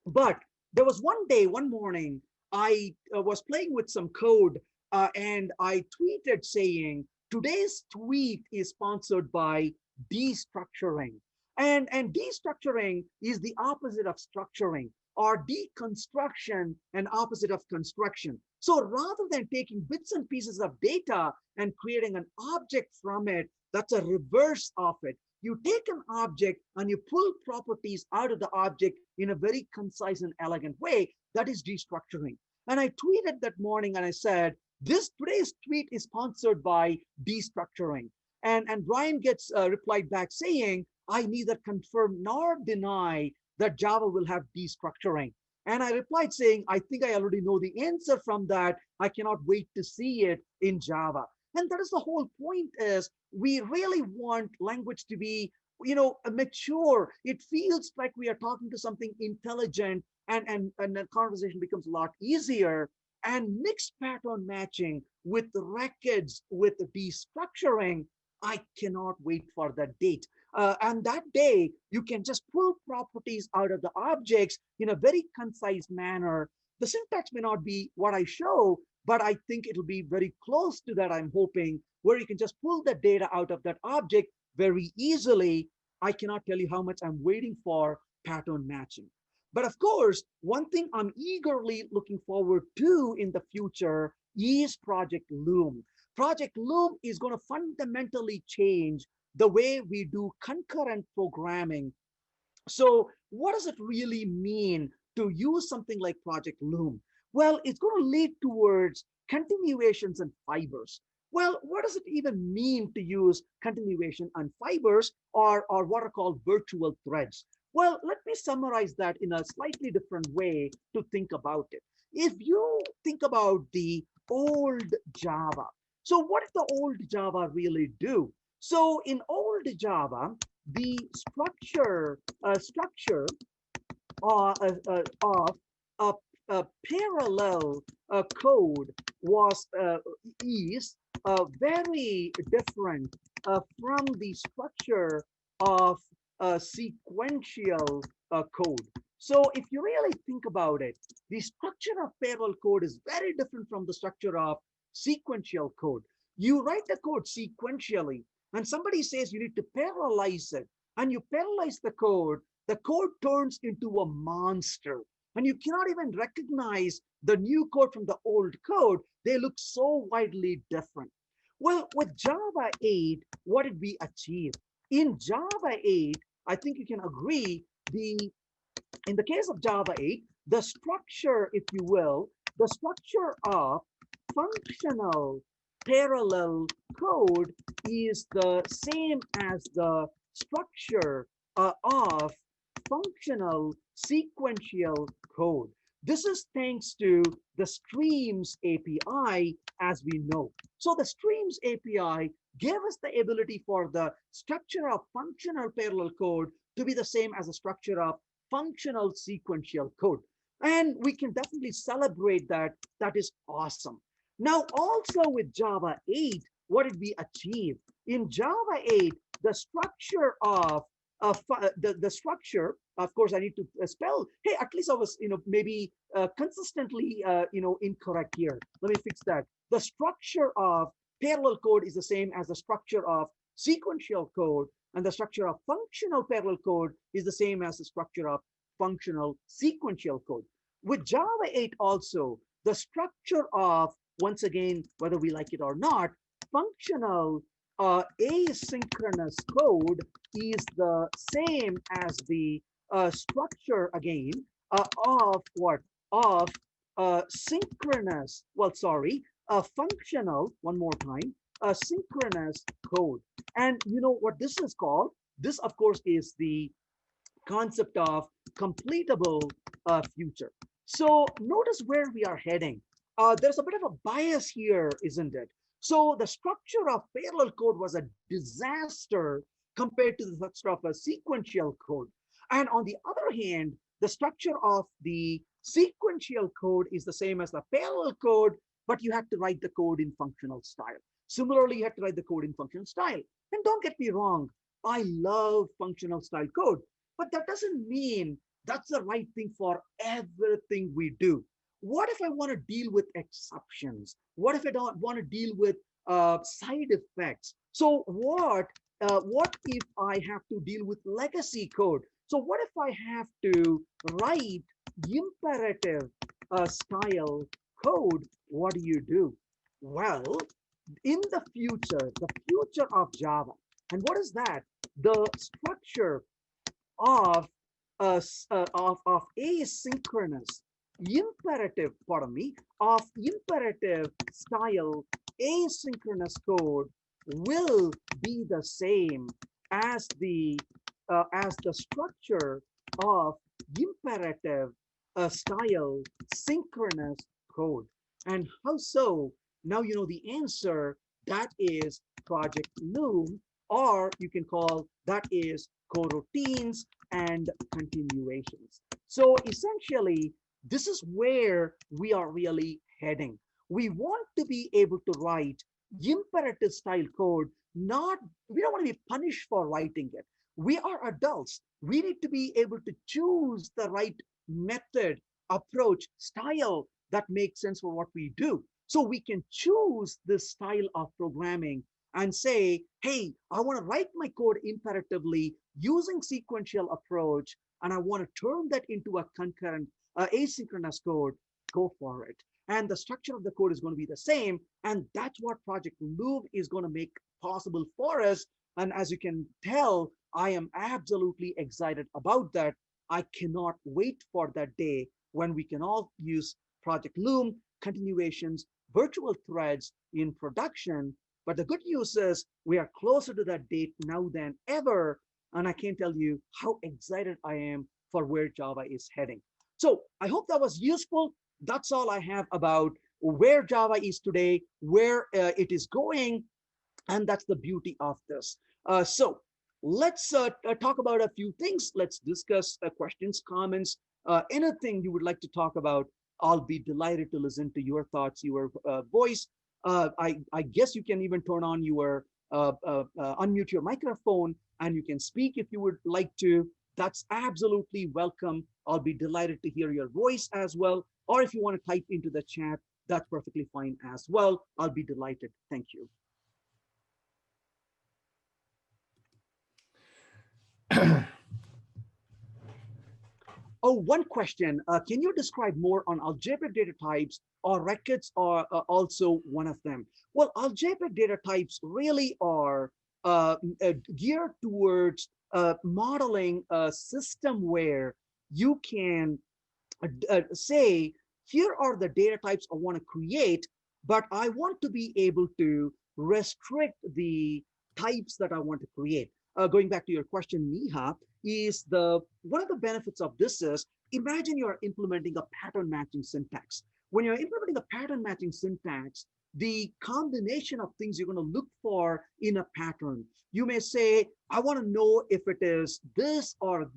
But there was one morning, I was playing with some code and I tweeted saying, today's tweet is sponsored by destructuring. And destructuring is the opposite of structuring, or deconstruction, an opposite of construction. So rather than taking bits and pieces of data and creating an object from it, that's a reverse of it. You take an object and you pull properties out of the object in a very concise and elegant way. That is destructuring. And I tweeted that morning and I said, today's tweet is sponsored by destructuring. And Brian gets replied back saying, I neither confirm nor deny that Java will have destructuring. And I replied saying, I think I already know the answer from that. I cannot wait to see it in Java. And that is the whole point is we really want language to be, mature. It feels like we are talking to something intelligent and the conversation becomes a lot easier. And mixed pattern matching with records, with the destructuring, I cannot wait for that date. And that day, you can just pull properties out of the objects in a very concise manner. The syntax may not be what I show, but I think it'll be very close to that, I'm hoping, where you can just pull the data out of that object very easily. I cannot tell you how much I'm waiting for pattern matching. But of course, one thing I'm eagerly looking forward to in the future is Project Loom. Project Loom is going to fundamentally change the way we do concurrent programming. So what does it really mean to use something like Project Loom? Well, it's going to lead towards continuations and fibers. Well, what does it even mean to use continuation and fibers or what are called virtual threads? Well, let me summarize that in a slightly different way to think about it. If you think about the old Java, so what did the old Java really do? So in old Java, the structure of a parallel code was is very different from the structure of sequential code. So if you really think about it, the structure of parallel code is very different from the structure of sequential code. You write the code sequentially, and somebody says you need to parallelize it, and you parallelize the code turns into a monster. And you cannot even recognize the new code from the old code. They look so widely different. Well, with Java 8, what did we achieve? In Java 8, I think you can agree, in the case of Java 8, the structure, if you will, the structure of functional parallel code is the same as the structure of functional sequential code. This is thanks to the Streams API, as we know. So the Streams API gave us the ability for the structure of functional parallel code to be the same as the structure of functional sequential code. And we can definitely celebrate that. That is awesome. Now, also with Java 8, what did we achieve? In Java 8, the structure of the structure, of course, I need to spell, hey, at least I was, maybe consistently, incorrect here. Let me fix that. The structure of parallel code is the same as the structure of sequential code, and the structure of functional parallel code is the same as the structure of functional sequential code. With Java 8 also, the structure of, once again, whether we like it or not, functional asynchronous code is the same as the structure again of what? Of synchronous, well, sorry, functional, one more time, synchronous code. And you know what this is called? This, of course, is the concept of completable future. So notice where we are heading. There's a bit of a bias here, isn't it? So the structure of parallel code was a disaster compared to the structure of a sequential code. And on the other hand, the structure of the sequential code is the same as the parallel code, but you have to write the code in functional style. Similarly, you have to write the code in functional style. And don't get me wrong, I love functional style code, but that doesn't mean that's the right thing for everything we do. What if I want to deal with exceptions? What if I don't want to deal with side effects? So what if I have to deal with legacy code? So what if I have to write imperative style code? What do? Well, in the future of Java, and what is that? The structure of of asynchronous imperative, pardon me, of imperative style asynchronous code will be the same as the structure of imperative style synchronous code. And how so? Now you know the answer. That is Project Loom, or you can call that is coroutines and continuations. So essentially, this is where we are really heading. We want to be able to write imperative style code. We don't want to be punished for writing it. We are adults. We need to be able to choose the right method, approach, style that makes sense for what we do. So we can choose this style of programming and say, hey, I want to write my code imperatively using sequential approach, and I want to turn that into a concurrent asynchronous code. Go for it. And the structure of the code is going to be the same. And that's what Project Loom is going to make possible for us. And as you can tell, I am absolutely excited about that. I cannot wait for that day when we can all use Project Loom, continuations, virtual threads in production. But the good news is we are closer to that date now than ever. and I can't tell you how excited I am for where Java is heading. So I hope that was useful. That's all I have about where Java is today, where it is going, and that's the beauty of this. So let's talk about a few things. Let's discuss questions, comments, anything you would like to talk about. I'll be delighted to listen to your thoughts, your voice. I guess you can even turn on your, unmute your microphone, and you can speak if you would like to. That's absolutely welcome. I'll be delighted to hear your voice as well. Or if you want to type into the chat, that's perfectly fine as well. I'll be delighted. Thank you. Oh, one question. Can you describe more on algebraic data types, or records are also one of them? Well, algebraic data types really are geared towards modeling a system where you can say, here are the data types I want to create, but I want to be able to restrict the types that I want to create. Going back to your question, Neha, is one of the benefits of this is, imagine you're implementing a pattern matching syntax. When you're implementing a pattern matching syntax, the combination of things you're going to look for in a pattern, you may say, I want to know if it is this or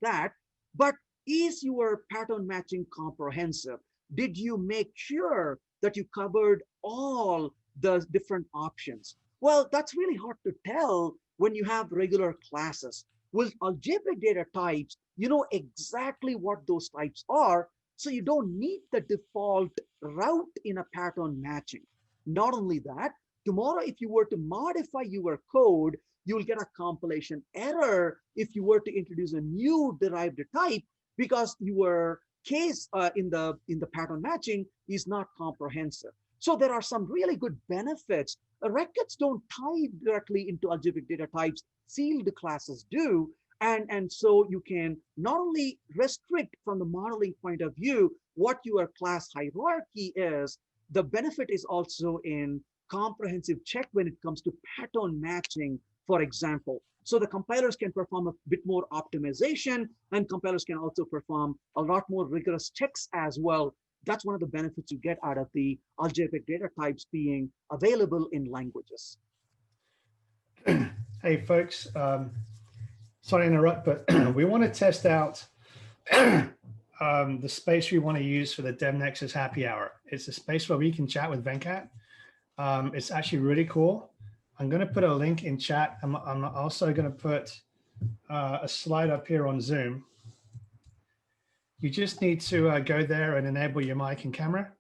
that, but is your pattern matching comprehensive? Did you make sure that you covered all the different options? Well, that's really hard to tell when you have regular classes. With algebraic data types, you know exactly what those types are, so you don't need the default route in a pattern matching. Not only that, tomorrow if you were to modify your code, you'll get a compilation error if you were to introduce a new derived type, because your case in the pattern matching is not comprehensive. So there are some really good benefits. Records don't tie directly into algebraic data types, sealed classes do. And so you can not only restrict from the modeling point of view what your class hierarchy is, the benefit is also in comprehensive check when it comes to pattern matching, for example. So the compilers can perform a bit more optimization, and compilers can also perform a lot more rigorous checks as well. That's one of the benefits you get out of the algebraic data types being available in languages. Hey, folks, sorry to interrupt, but we want to test out the space we want to use for the DevNexus happy hour. It's a space where we can chat with Venkat. It's actually really cool. I'm going to put a link in chat. I'm also going to put a slide up here on Zoom. You just need to go there and enable your mic and camera.